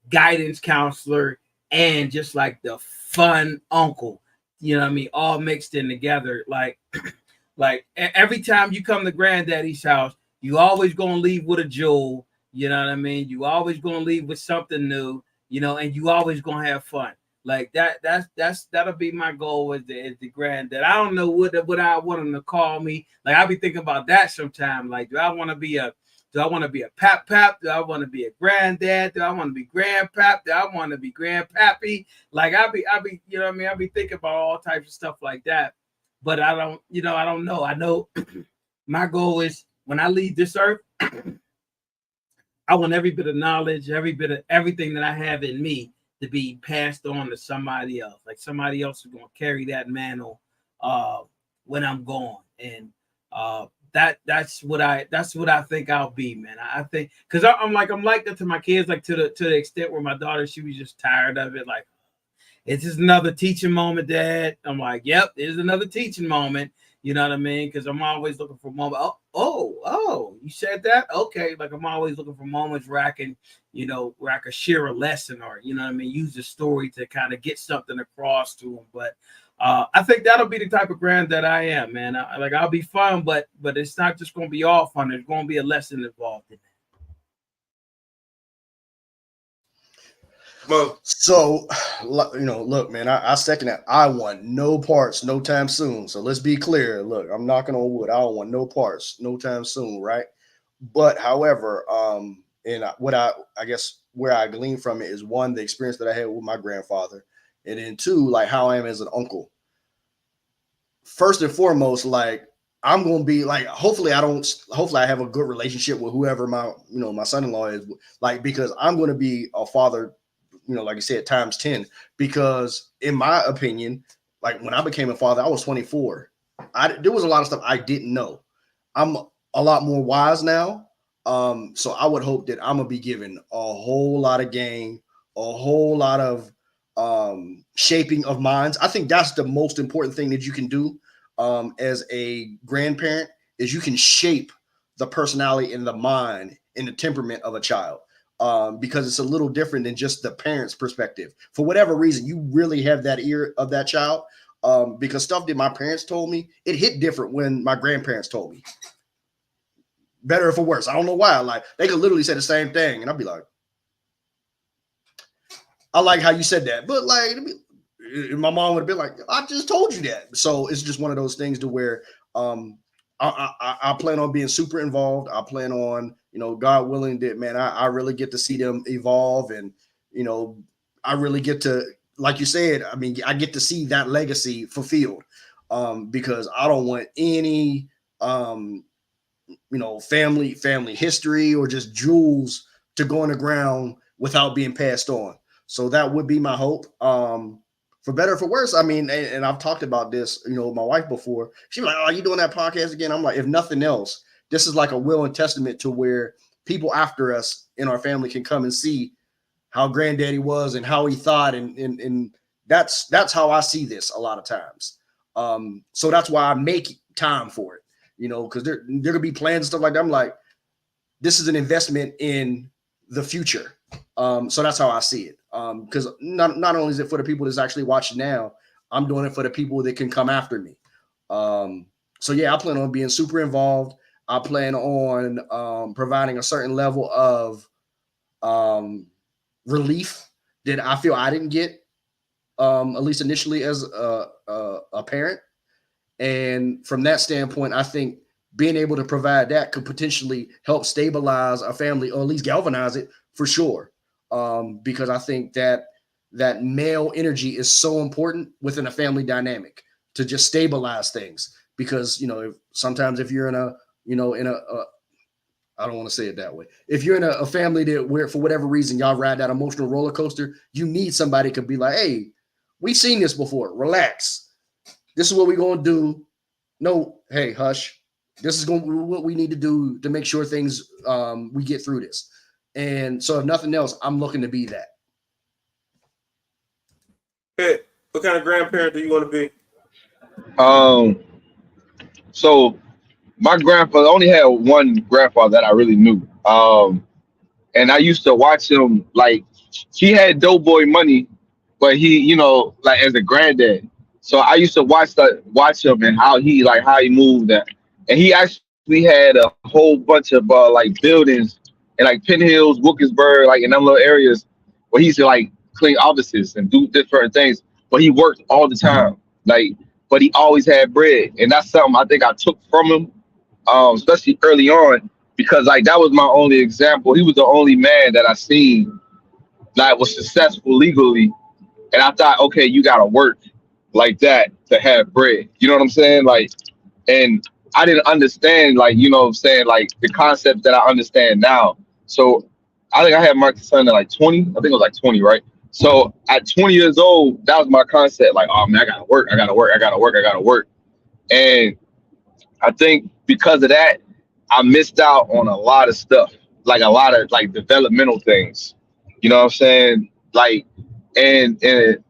guidance counselor, and just like the fun uncle. You know what I mean? All mixed in together. Like, every time you come to Granddaddy's house, you always gonna leave with a jewel. You know what I mean? You always gonna leave with something new. And you always gonna have fun. Like that. That'll be my goal as the granddad. I don't know what I want them to call me. Like I'll be thinking about that sometime. Like, do I want to be a Pap Pap? Do I want to be a granddad? Do I want to be grandpap? Do I want to be grandpappy? Like I'll be, you know what I mean? I'll be thinking about all types of stuff like that. But I don't know. I know my goal is when I leave this earth, I want every bit of knowledge, every bit of everything that I have in me to be passed on to somebody else. Like somebody else is going to carry that mantle when I'm gone. And that's what I think I'll be, man. I think because I'm like that to my kids, like to the extent where my daughter, she was just tired of it. Like, it's just another teaching moment, Dad. I'm like, yep, it's another teaching moment. You know what I mean? Because I'm always looking for moments. Oh, you said that? Okay. Like I'm always looking for moments where I can, where I can share a lesson, or, you know what I mean, use the story to kind of get something across to them. But I think that'll be the type of granddad I am, man. I'll be fun, but it's not just going to be all fun. There's going to be a lesson involved in it. So, look, man, I second that. I want no parts, no time soon. So let's be clear. Look, I'm knocking on wood. I don't want no parts, no time soon, right? But however, and what I guess where I glean from it is, one, the experience that I had with my grandfather, and then two, like how I am as an uncle. First and foremost, like I'm gonna be like, hopefully I have a good relationship with whoever my son-in-law is, like, because I'm gonna be a father, like you said, times 10. Because in my opinion, like when I became a father, I was 24. There was a lot of stuff I didn't know. I'm a lot more wise now. So I would hope that I'm gonna be given a whole lot of game, a whole lot of shaping of minds. I think that's the most important thing that you can do as a grandparent is you can shape the personality and the mind and the temperament of a child. Because it's a little different than just the parent's perspective. For whatever reason, you really have that ear of that child. Because stuff that my parents told me, it hit different when my grandparents told me. Better or for worse. I don't know why. Like they could literally say the same thing, and I'd be like, I like how you said that. But like my mom would have been like, I just told you that. So it's just one of those things to where I plan on being super involved. I plan on, God willing that, man, I really get to see them evolve. And, I really get to, like you said, I mean, I get to see that legacy fulfilled because I don't want any, family history or just jewels to go in the ground without being passed on. So that would be my hope. For better or for worse, I mean, and I've talked about this, with my wife before. She's like, "Oh, you doing that podcast again?" I'm like, if nothing else, this is like a will and testament to where people after us in our family can come and see how granddaddy was and how he thought. And that's how I see this a lot of times. So that's why I make time for it, because there could be plans and stuff like that. I'm like, this is an investment in the future. So that's how I see it. Because not only is it for the people that's actually watching now, I'm doing it for the people that can come after me. So yeah, I plan on being super involved. I plan on providing a certain level of relief that I feel I didn't get, at least initially as a parent. And from that standpoint, I think being able to provide that could potentially help stabilize a family or at least galvanize it for sure. Because I think that male energy is so important within a family dynamic to just stabilize things. Because, if you're in a, I don't want to say it that way. If you're in a family that where for whatever reason y'all ride that emotional roller coaster, you need somebody who could be like, hey, we've seen this before. Relax. This is what we're going to do. No, hey, hush. This is going to be what we need to do to make sure things we get through this. And so if nothing else, I'm looking to be that. Hey, what kind of grandparent do you want to be? So my grandfather only had one grandfather that I really knew. And I used to watch him like he had doughboy money, but he, like as a granddad. So I used to watch him and how he moved that. And he actually had a whole bunch of like buildings in like Penn Hills, Wilkinsburg, like in them little areas where he used to like clean offices and do different things. But he worked all the time. But he always had bread. And that's something I think I took from him, especially early on, because like that was my only example. He was the only man that I seen that was successful legally. And I thought, okay, you gotta work like that to have bread. You know what I'm saying? Like, and I didn't understand, like, like the concepts that I understand now. So I think I had my son at like 20. I think it was like 20, right? So at 20 years old, that was my concept. Like, oh man, I gotta work. And I think because of that, I missed out on a lot of stuff, like a lot of like developmental things. You know what I'm saying? Like, and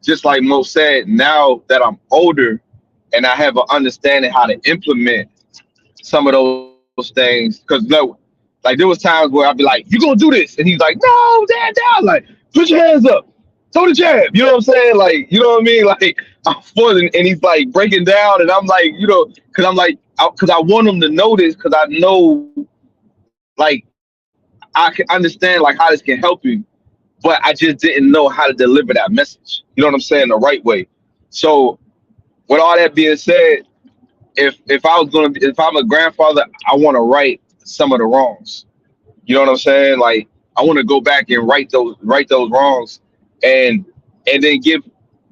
just like Mo said, now that I'm older and I have an understanding how to implement some of those things, because like there was times where I'd be like, "You gonna do this?" And he's like, "No, Dad, Dad." Like, put your hands up, throw the jab. You know what I'm saying? Like, you know what I mean? Like, I'm full, and he's like breaking down, and I'm like, because I'm like, because I want him to know this, because I know, like, I can understand like how this can help you, but I just didn't know how to deliver that message. You know what I'm saying? The right way. So, with all that being said, if I'm a grandfather, I want to right some of the wrongs. You know what I'm saying? Like, I want to go back and right those wrongs, and then give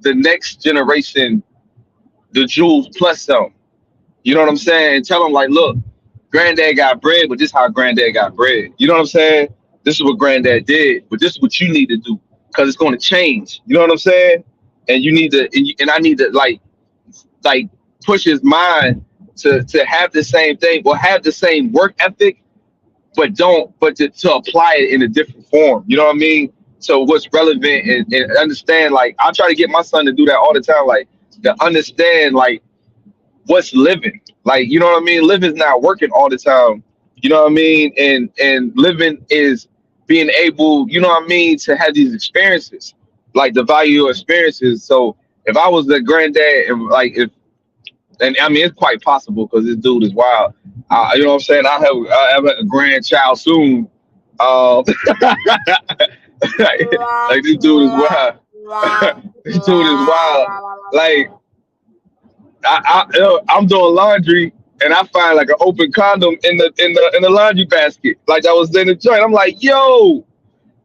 the next generation the jewels plus some. You know what I'm saying? And tell them like, look, granddad got bread, but this is how granddad got bread. You know what I'm saying? This is what granddad did, but this is what you need to do. because it's going to change. You know what I'm saying? And you need to, and I need to like push his mind to have the same thing or have the same work ethic, but to apply it in a different form. You know what I mean? So what's relevant and understand, like I try to get my son to do that all the time, like to understand like what's living. Like, you know what I mean? Living's not working all the time. You know what I mean? And living is being able, you know what I mean, to have these experiences, like the value of experiences. So if I was the granddad and like if and I mean it's quite possible because this dude is wild. You know what I'm saying? I have a grandchild soon. Like this dude is wild. This dude is wild. Like I'm doing laundry and I find like an open condom in the laundry basket. Like I was in the joint. I'm like, yo,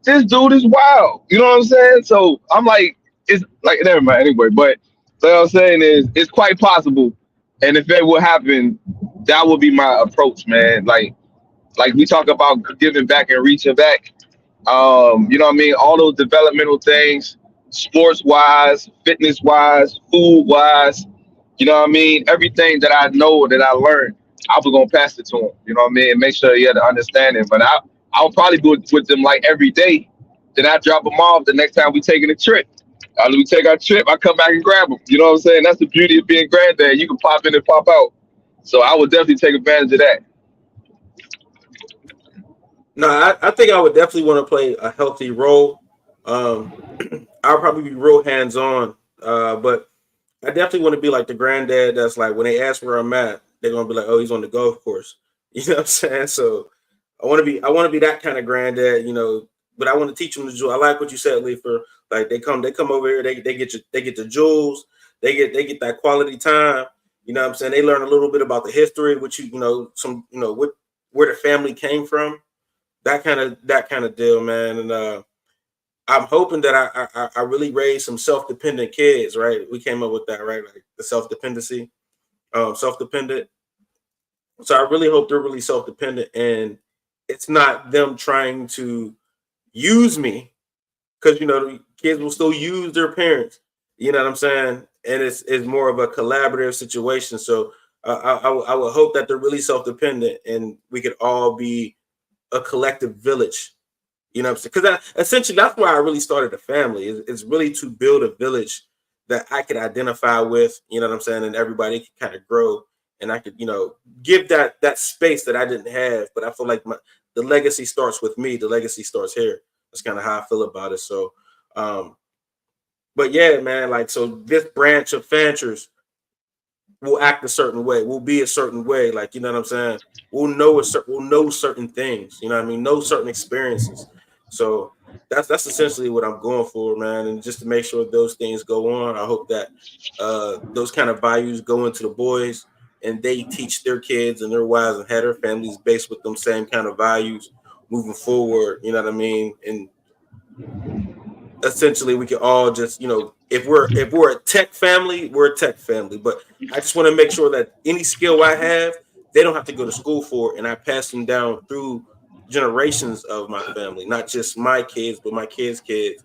this dude is wild. You know what I'm saying? So I'm like, it's like never mind anyway. But so what I'm saying is it's quite possible. And if it would happen, that would be my approach, man. Like we talk about giving back and reaching back. You know what I mean? All those developmental things, sports wise, fitness wise, food wise, you know what I mean? Everything that I know that I learned, I was gonna pass it to him. You know what I mean? And make sure he had the understanding. But I'll probably do it with them like every day. Then I drop them off the next time we taking a trip. We take our trip, I come back and grab them. You know what I'm saying? That's the beauty of being granddad. You can pop in and pop out. So I would definitely take advantage of that. No, I think I would definitely want to play a healthy role. Um, I'll probably be real hands on, but I definitely want to be like the granddad that's like when they ask where I'm at, they're gonna be like, "Oh, he's on the golf course." You know what I'm saying? So I want to be that kind of granddad, but I want to teach them the jewel. I like what you said, Lee. For like they come over here, they get the jewels, they get that quality time. You know what I'm saying? They learn a little bit about the history, which what where the family came from, that kind of deal, man. And I'm hoping that I really raise some self-dependent kids, right? We came up with that, right? Like the self-dependency, self-dependent. So I really hope they're really self-dependent and it's not them trying to use me because the kids will still use their parents. You know what I'm saying? And it's more of a collaborative situation. So I would hope that they're really self-dependent and we could all be a collective village. You know what I'm saying? Because essentially that's why I really started a family. It's really to build a village that I could identify with. You know what I'm saying? And everybody can kind of grow, and I could give that space that I didn't have. But I feel like the legacy starts with me. The legacy starts here. That's kind of how I feel about it. So, but yeah, man. Like so, this branch of Fanchers will act a certain way. We'll be a certain way. Like you know what I'm saying? We'll know certain things. You know what I mean? Know certain experiences. So that's essentially what I'm going for, man. And just to make sure those things go on, I hope that those kind of values go into the boys and they teach their kids and their wives and have their families based with them same kind of values moving forward. You know what I mean? And essentially we can all just, if we're a tech family, we're a tech family. But I just want to make sure that any skill I have, they don't have to go to school for, and I pass them down through generations of my family, not just my kids, but my kids' kids,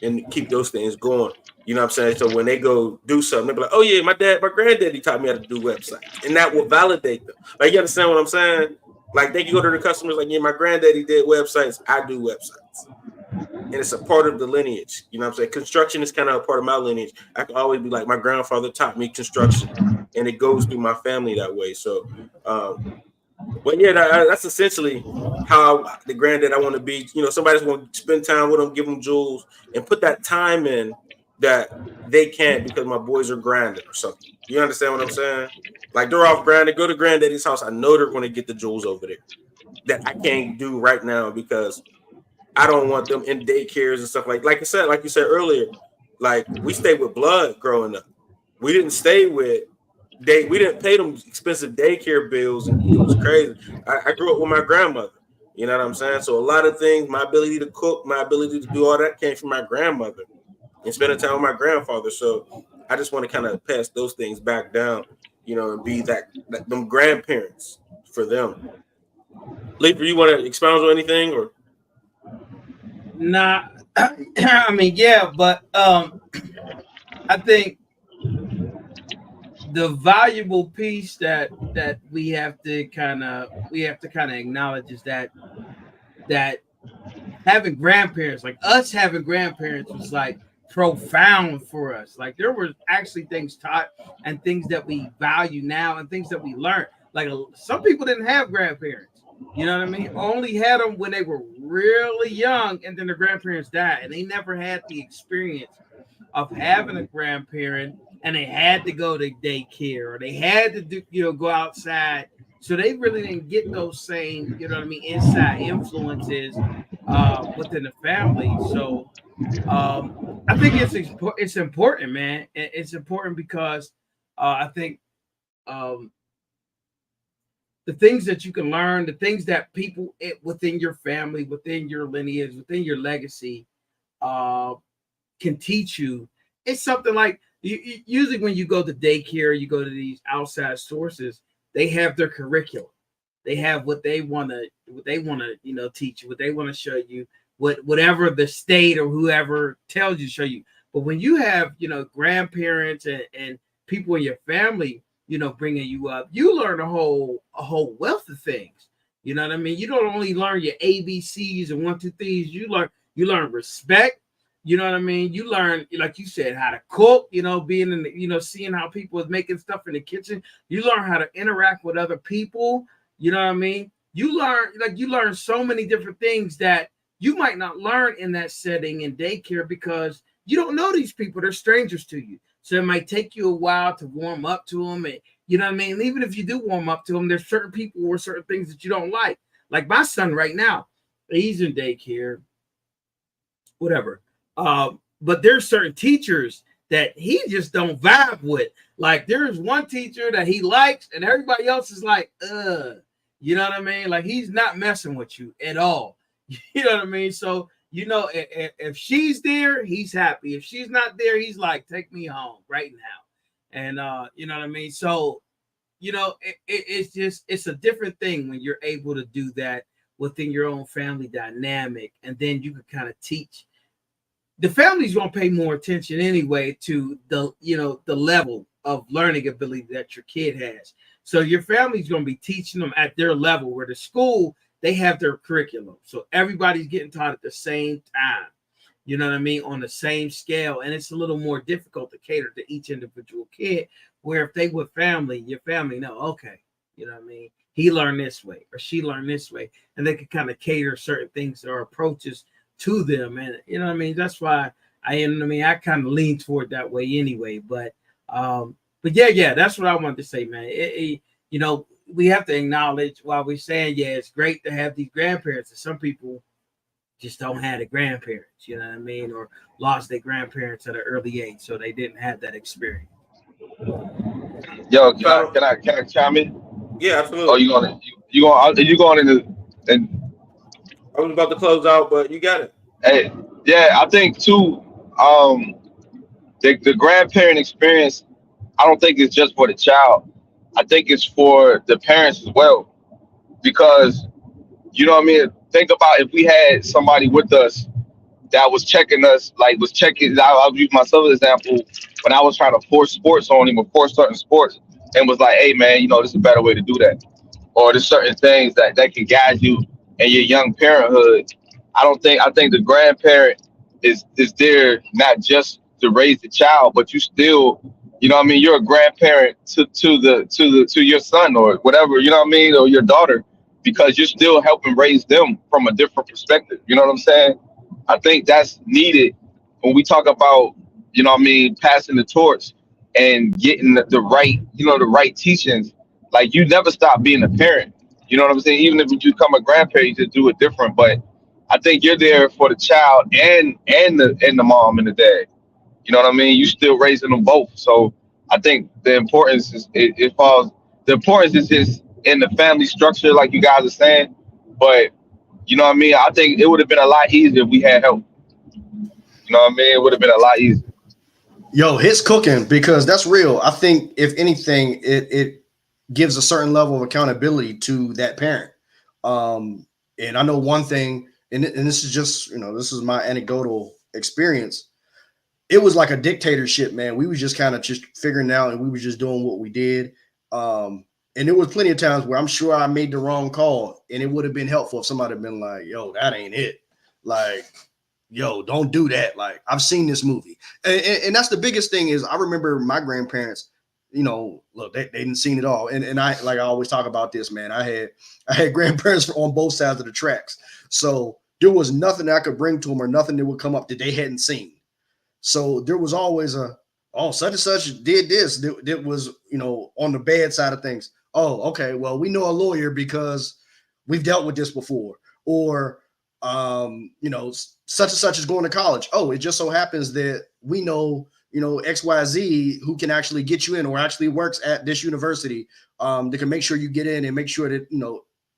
and keep those things going. You know what I'm saying? So when they go do something, they'll be like, "Oh yeah, my granddaddy taught me how to do websites," and that will validate them. Like you understand what I'm saying? Like they can go to the customers like, "Yeah, my granddaddy did websites. I do websites." And it's a part of the lineage. You know what I'm saying? Construction is kind of a part of my lineage. I can always be like, my grandfather taught me construction, and it goes through my family that way. So, but yeah, that's essentially how the granddad I want to be. Somebody's going to spend time with them, give them jewels, and put that time in that they can't because my boys are grinding or something. You understand what I'm saying? Like they're off grinding, go to granddaddy's house. I know they're going to get the jewels over there that I can't do right now because I don't want them in daycares and stuff like you said earlier, like we stayed with blood growing up. We didn't stay with we didn't pay them expensive daycare bills, and it was crazy. I grew up with my grandmother. You know what I'm saying? So a lot of things, my ability to cook, my ability to do all that came from my grandmother and spending time with my grandfather. So I just want to kind of pass those things back down, and be that them grandparents for them. Leaper, you want to expound on anything or? Nah, I mean, yeah, but I think the valuable piece that we have to kind of acknowledge is that having grandparents, like us having grandparents, was like profound for us. Like there were actually things taught and things that we value now and things that we learned. Like some people didn't have grandparents, you know what I mean? Only had them when they were really young, and then their grandparents died, and they never had the experience of having a grandparent, and they had to go to daycare or they had to do, go outside. So they really didn't get those same, inside influences within the family. So I think it's important, man. It's important because I think um, the things that you can learn, the things that people within your family, within your lineage, within your legacy can teach you. It's something like usually when you go to daycare, you go to these outside sources, they have their curriculum. They have what they want to teach you, what they want to show you, whatever the state or whoever tells you to show you. But when you have grandparents and people in your family, bringing you up, you learn a whole wealth of things. You know what I mean? You don't only learn your ABCs and 1, 2, 3s. You learn respect. You know what I mean? You learn, like you said, how to cook, being in the, seeing how people is making stuff in the kitchen. You learn how to interact with other people. You know what I mean? You learn so many different things that you might not learn in that setting in daycare because you don't know these people. They're strangers to you. So it might take you a while to warm up to them. And you know what I mean? And even if you do warm up to them, there's certain people or certain things that you don't like. Like my son right now, he's in daycare, whatever. But there's certain teachers that he just don't vibe with. Like there's one teacher that he likes, and everybody else is like, you know what I mean? Like he's not messing with you at all. You know what I mean? So if she's there, he's happy. If she's not there, he's like, take me home right now. And you know what I mean? So it's a different thing when you're able to do that within your own family dynamic, and then you can kind of teach. The family's gonna pay more attention anyway to the level of learning ability that your kid has. So your family's gonna be teaching them at their level. Where the school, they have their curriculum, so everybody's getting taught at the same time. You know what I mean, on the same scale, and it's a little more difficult to cater to each individual kid. Where if they with family, your family know, okay, you know what I mean, he learned this way or she learned this way, and they can kind of cater certain things or approaches to them. And you know what I mean, that's why I kind of lean toward that way anyway. But yeah, that's what I wanted to say, man. We have to acknowledge while we're saying, yeah, it's great to have these grandparents, and some people just don't have the grandparents, you know what I mean, or lost their grandparents at an early age, so they didn't have that experience. Yo, So can I chime in? yeah, Oh, absolutely. you going into and I was about to close out, but you got it. hey, yeah, I think too. Um, the grandparent experience, I don't think it's just for the child. I think it's for the parents as well, because you know what I mean. Think about if we had somebody with us that was checking us, like was checking. I'll use myself as an example when I was trying to force sports on him or force certain sports, and was like, "Hey, man, this is a better way to do that." Or there's certain things that can guide you in your young parenthood. I think the grandparent is there not just to raise the child, but you still, what I mean, you're a grandparent to your son or whatever, you know what I mean, or your daughter, because you're still helping raise them from a different perspective. You know what I'm saying? I think that's needed when we talk about, what I mean, passing the torch and getting the right, the right teachings. Like you never stop being a parent. You know what I'm saying? Even if you become a grandparent, you just do it different. But I think you're there for the child and the mom and the dad. You know what I mean? You still raising them both. So I think the importance is it falls. The importance is just in the family structure, like you guys are saying. But you know what I mean? I think it would have been a lot easier if we had help. You know what I mean? It would have been a lot easier. Yo, his cooking, because that's real. I think if anything, it gives a certain level of accountability to that parent. And I know one thing, and this is just, this is my anecdotal experience. It was like a dictatorship, man. We was just kind of just figuring it out, and we was just doing what we did. And there was plenty of times where I'm sure I made the wrong call, and it would have been helpful if somebody had been like, yo, that ain't it. Like, yo, don't do that. Like, I've seen this movie. And that's the biggest thing is I remember my grandparents, look, they didn't seen it all. And I, like I always talk about this, man. I had grandparents on both sides of the tracks. So there was nothing I could bring to them or nothing that would come up that they hadn't seen. So there was always such and such did this. That was, on the bad side of things. Oh, okay. Well, we know a lawyer because we've dealt with this before. Or, such and such is going to college. Oh, it just so happens that we know, XYZ who can actually get you in or actually works at this university that can make sure you get in and make sure that,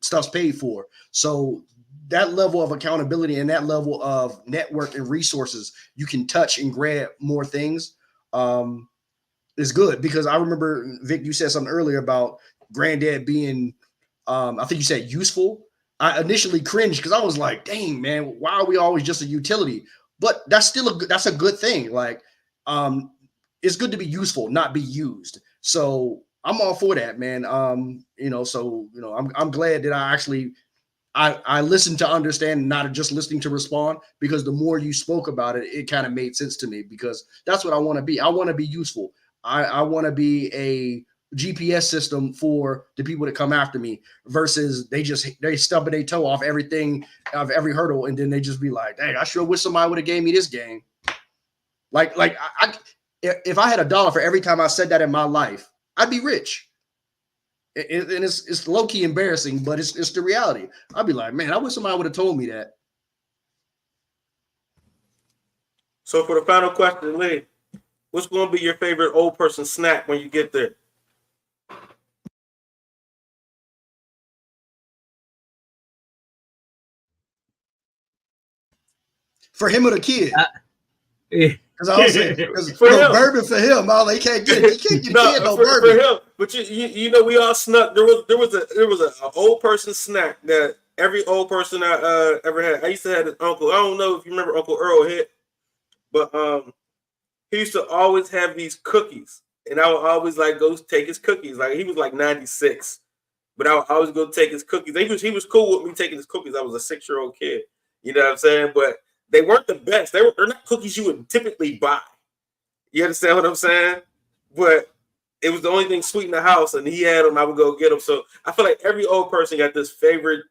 stuff's paid for. So that level of accountability and that level of network and resources you can touch and grab more things is good. Because I remember, Vic, you said something earlier about Granddad being, I think you said useful. I initially cringed because I was like, dang, man, why are we always just a utility? But that's still that's a good thing. Like, it's good to be useful, not be used. So I'm all for that, man. I'm glad that I listened to understand and not just listening to respond, because the more you spoke about it, it kind of made sense to me, because that's what I want to be. I want to be useful. I want to be a GPS system for the people that come after me versus they stubbing their toe off everything of every hurdle. And then they just be like, dang, I sure wish somebody would have gave me this game. Like if I had $1 for every time I said that in my life, I'd be rich. And it's low key embarrassing, but it's the reality. I'd be like, man, I wish somebody would have told me that. So for the final question, Lee, what's going to be your favorite old person snack when you get there? For him or the kid? Because I was saying, bourbon for him. He can't get the kid no bourbon. For him. But we all snuck. There was an old person snack that every old person I ever had. I used to have this uncle. I don't know if you remember Uncle Earl Hit, but he used to always have these cookies, and I would always go take his cookies. Like, he was 96, but I would always go take his cookies. He was cool with me taking his cookies. I was a 6-year-old kid. You know what I'm saying? But they weren't the best. They're not cookies you would typically buy. You understand what I'm saying? But it was the only thing sweet in the house, and he had them. I would go get them. So I feel like every old person got this favorite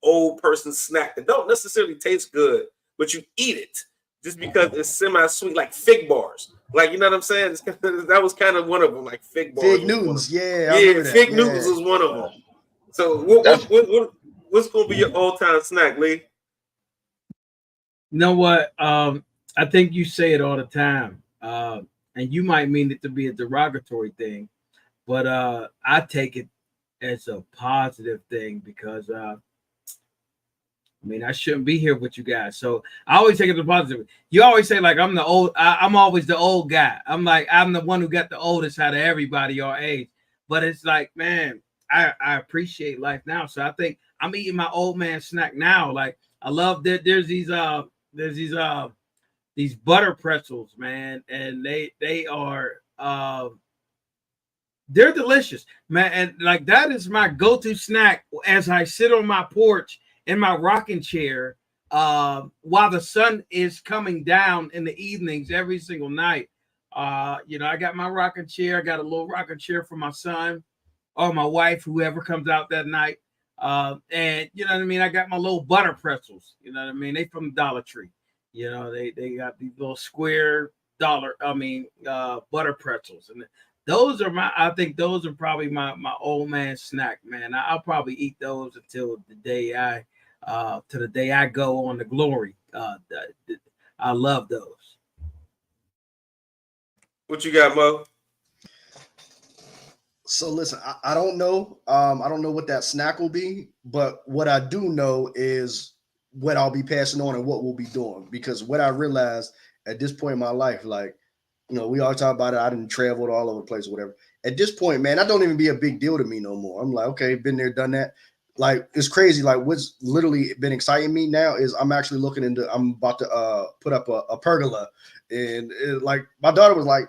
old person snack that don't necessarily taste good, but you eat it just because it's semi-sweet, like fig bars. Like, you know what I'm saying? That was kind of one of them, like fig bars. Fig Newtons, yeah. Fig Newtons was one of them. So what's going to be your all-time snack, Lee? You know what? I think you say it all the time, and you might mean it to be a derogatory thing, but I take it as a positive thing because I shouldn't be here with you guys. So I always take it as a positive. You always say I'm the old. I'm always the old guy. I'm the one who got the oldest out of everybody your age. But it's like, man, I appreciate life now. So I think I'm eating my old man snack now. Like, I love that there's these butter pretzels, man, and they are they're delicious, man. And that is my go-to snack as I sit on my porch in my rocking chair while the sun is coming down in the evenings every single night. I got my rocking chair. I got a little rocking chair for my son or my wife, whoever comes out that night. And you know what I mean? I got my little butter pretzels, you know what I mean? They from Dollar Tree, they got these little square butter pretzels. And I think those are probably my old man snack, man. I'll probably eat those until the day I go on the glory. I love those. What you got, Mo? So listen, I don't know. I don't know what that snack will be, but what I do know is what I'll be passing on and what we'll be doing. Because what I realized at this point in my life, we all talk about it. I didn't travel all over the place or whatever. At this point, man, that don't even be a big deal to me no more. I'm like, okay, been there, done that. like it's crazy. Like what's literally been exciting me now is I'm actually looking into. I'm about to put up a pergola, and like my daughter was like,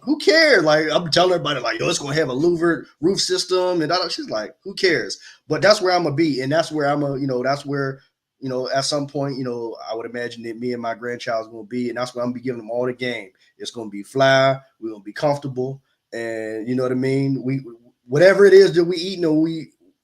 "Who cares?" Like I'm telling everybody like, "Yo, it's gonna have a louvered roof system," and she's like, "Who cares?" But that's where I'm gonna be, and that's where that's where at some point, I would imagine that me and my grandchild's gonna be, and that's where I'm gonna be giving them all the game. It's gonna be fly. We're gonna be comfortable, and you know what I mean. We whatever it is that we eat,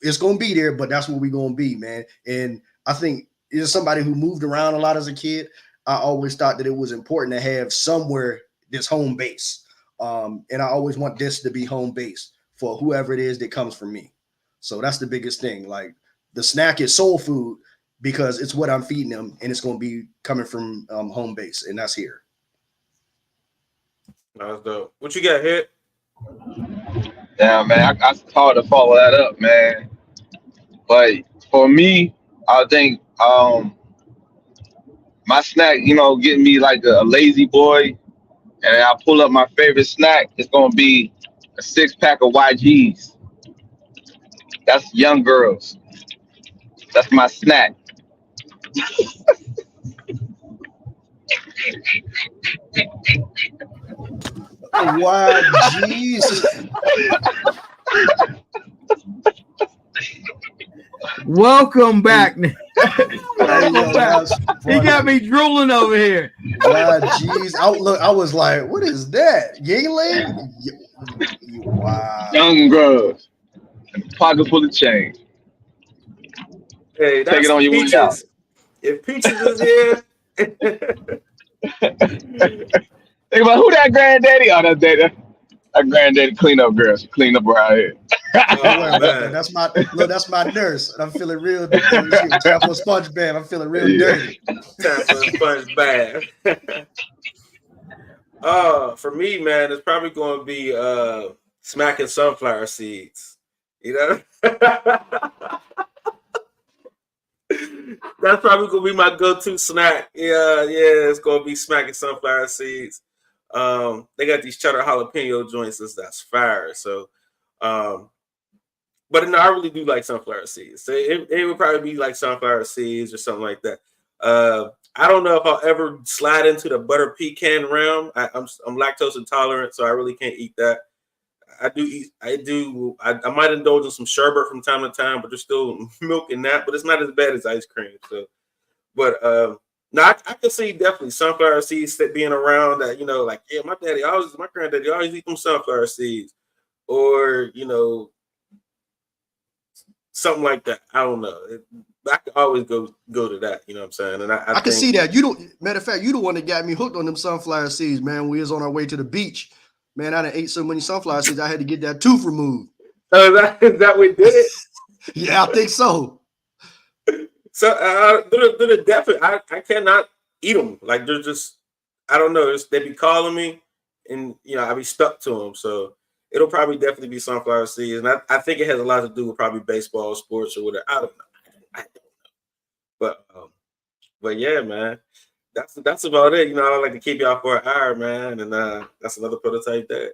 it's gonna be there, but that's where we're gonna be, man. And I think as somebody who moved around a lot as a kid, I always thought that it was important to have somewhere this home base. And I always want this to be home base for whoever it is that comes from me. So that's the biggest thing. Like the snack is soul food because it's what I'm feeding them, and it's gonna be coming from home base, and that's here. That's dope. What you got, Hit? Yeah, man, it's hard to follow that up, man. But for me, I think my snack, getting me like a lazy boy, and I pull up my favorite snack. It's gonna be a 6-pack of YGs. That's young girls. That's my snack. Wow, jeez. Welcome back. Welcome back. He got me drooling over here. Wow, jeez. I was like, what is that? Yingling? Wow. Young girls. Pocket full of change. Hey, that's Take it on your way out. Peaches. If Peaches is here. Think about who that granddaddy. Oh, that granddaddy cleanup girl. She clean up around here. Oh, man. That's my nurse. I'm feeling real dirty. Time for a sponge bath. I'm feeling real dirty. Time for a sponge bath. For me, man, it's probably going to be smacking sunflower seeds. That's probably gonna be my go-to snack. Yeah, it's gonna be smacking sunflower seeds. They got these cheddar jalapeno joints that's fire. So, but no, I really do like sunflower seeds. So it would probably be like sunflower seeds or something like that. I don't know if I'll ever slide into the butter pecan realm. I'm lactose intolerant, so I really can't eat that. I might indulge in some sherbet from time to time, but there's still milk in that, but it's not as bad as ice cream. So, but no, I can see definitely sunflower seeds being around that, like, yeah, my granddaddy always eat them sunflower seeds, or, something like that. I don't know. I could always go to that, you know what I'm saying? And I can see that. Matter of fact, you the one that got me hooked on them sunflower seeds, man. We was on our way to the beach. Man, I done ate so many sunflower seeds, I had to get that tooth removed. Is that what did it? Yeah, I think so. So they're definitely, I cannot eat them. Like they're just, I don't know. They be calling me, and I be stuck to them. So it'll probably definitely be sunflower seeds, and I think it has a lot to do with probably baseball, sports, or whatever. I don't know. But yeah, man. That's about it. I like to keep y'all for an hour, man, and that's another prototype there.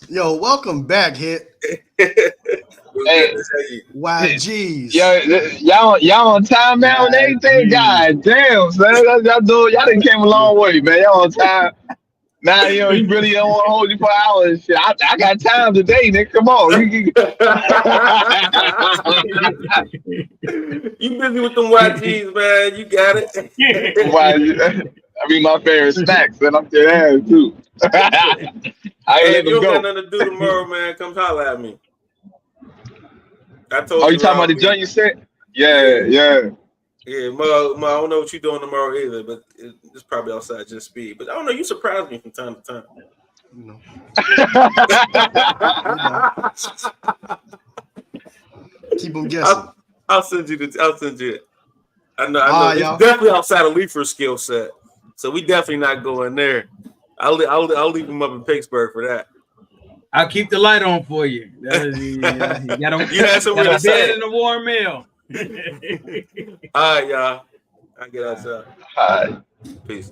Yo, welcome back, Hit. Hey, YGs. Y'all on time now and everything? God damn, son. Y'all done came a long way, man. Y'all on time. Now, you really don't want to hold you for hours. Shit. I got time today, nigga. Come on. You busy with them YGs, man. You got it. I mean, my favorite snacks, and I'm dead ass, too. If you don't got nothing to do tomorrow, man, come holler at me. I told you. Oh, you talking about the joint you said? Yeah. Yeah, Ma, I don't know what you're doing tomorrow either, but it's probably outside just speed. But I don't know, you surprise me from time to time. Keep them guessing. I'll send you it. I know. It's definitely outside of Leifer's skill set, so we definitely not going there. I'll leave him up in Pittsburgh for that. I'll keep the light on for you. You had somewhere to bed in a warm meal. All right, y'all. I get outside. All right. Peace.